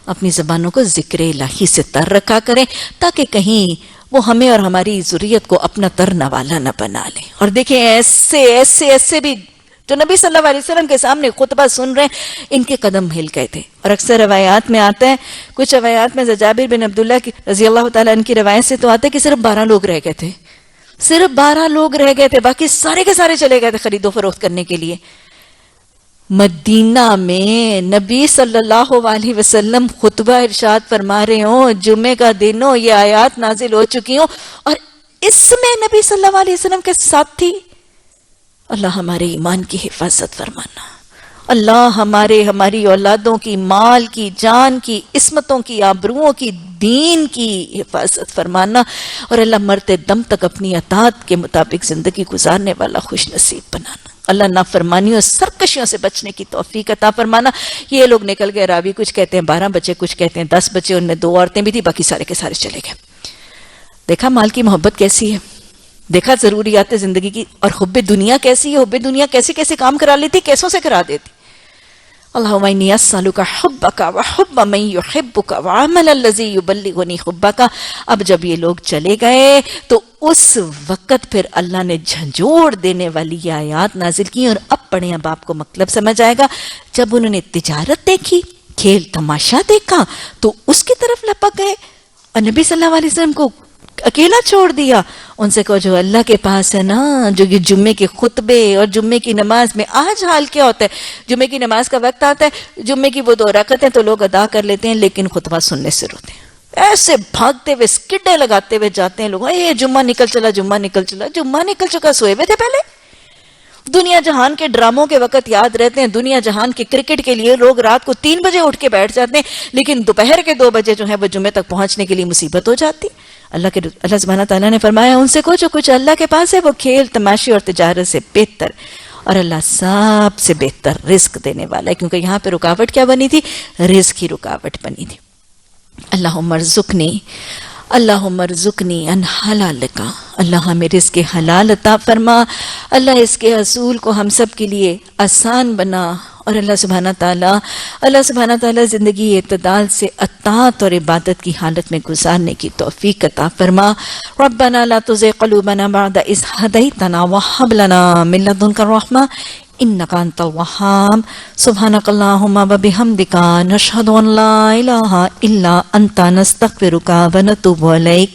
اپنی زبانوں کو ذکر الہی سے تر رکھا کریں, تاکہ کہیں وہ ہمیں اور ہماری ذریت کو اپنا تر نوالا نہ بنا لیں. اور دیکھیں ایسے ایسے ایسے بھی جو نبی صلی اللہ علیہ وسلم کے سامنے خطبہ سن رہے ہیں, ان کے قدم ہل گئے تھے. اور اکثر روایات میں آتا ہے, کچھ روایات میں جابر بن عبداللہ کی رضی اللہ تعالیٰ عنہ کی روایت سے تو آتا ہے کہ صرف 12 لوگ رہ گئے تھے, صرف 12 لوگ رہ گئے تھے, باقی سارے کے سارے چلے گئے تھے خرید و فروخت کرنے کے لیے. مدینہ میں نبی صلی اللہ علیہ وسلم خطبہ ارشاد فرما رہے ہوں, جمعے کا دن ہو, یہ آیات نازل ہو چکی ہوں, اور اس میں نبی صلی اللہ علیہ وسلم کے ساتھ تھی. اللہ ہمارے ایمان کی حفاظت فرمانا, اللہ ہماری اولادوں کی, مال کی, جان کی, عصمتوں کی, آبروؤں کی, دین کی حفاظت فرمانا, اور اللہ مرتے دم تک اپنی اطاعت کے مطابق زندگی گزارنے والا خوش نصیب بنانا. اللہ نافرمانیوں سرکشیوں سے بچنے کی توفیق عطا فرمانا. یہ لوگ نکل گئے, راوی کچھ کہتے ہیں 12 بچے, کچھ کہتے ہیں 10 بچے, ان میں 2 عورتیں بھی تھی, باقی سارے کے سارے چلے گئے. دیکھا مال کی محبت کیسی ہے, دیکھا ضروریات زندگی کی, اور حب دنیا کیسی ہے, حب دنیا کیسے کیسے کام کرا لیتی, کیسوں سے کرا دیتی. اللہم انی اسألک حبک وحب من یحبک وعمل الذی یبلغنی حبک. اب جب یہ لوگ چلے گئے تو اس وقت پھر اللہ نے جھنجھوڑ دینے والی یہ آیات نازل کی, اور اب پڑھیں, اب آپ کو مطلب سمجھ آئے گا. جب انہوں نے تجارت دیکھی, کھیل تماشا دیکھا, تو اس کی طرف لپک گئے, اور نبی صلی اللہ علیہ وسلم کو اکیلا چھوڑ دیا. ان سے کہو جو اللہ کے پاس ہے نا, جو یہ جمعے کے خطبے اور جمعے کی نماز میں, آج حال کیا ہوتا ہے, جمعے کی نماز کا وقت آتا ہے, جمعے کی وہ 2 رکعتیں تو لوگ ادا کر لیتے ہیں, لیکن خطبہ سننے سے روتے ہیں, ایسے بھاگتے ہوئے سکڈے لگاتے ہوئے جاتے ہیں لوگ, اے جمعہ نکل چلا, جمعہ نکل چلا. جمعہ نکل چکا, سوئے ہوئے تھے پہلے. دنیا جہان کے ڈراموں کے وقت یاد رہتے ہیں, دنیا جہان کے کرکٹ کے لیے لوگ رات کو 3 بجے اٹھ کے بیٹھ جاتے ہیں, لیکن دوپہر کے 2 بجے جو ہے وہ جمعے تک پہنچنے کے لیے مصیبت ہو جاتی. اللہ سبحانہ تعالیٰ نے فرمایا ان سے کو جو کچھ اللہ کے پاس ہے وہ کھیل تماشے اور تجارت سے بہتر, اور اللہ سب سے بہتر رزق دینے والا ہے. کیونکہ یہاں پہ رکاوٹ کیا بنی تھی, رزق ہی رکاوٹ بنی تھی. اللہم ارزقنی ان حلالک, اللہ ہمیں رزق حلال عطا فرما. اللہ اس کے حصول کو ہم سب کے لیے آسان بنا, اور اللہ سبحانہ تعالیٰ زندگی اعتدال سے اطاعت اور عبادت کی حالت میں گزارنے کی توفیق عطا فرما. ربنا لا تزغ قلوبنا بعد اذ هديتنا وهب لنا من لدنك الرحمة انك انت الوهاب. سبحانك اللهم وبحمدك نشهد ان لا اله الا انت نستغفرك ونتوب اليك.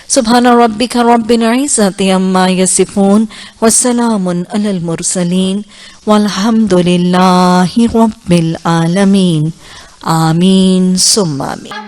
سبحان ربك رب العزة عما يصفون والسلام على المرسلين والحمد لله رب العالمين. آمین ثم آمین.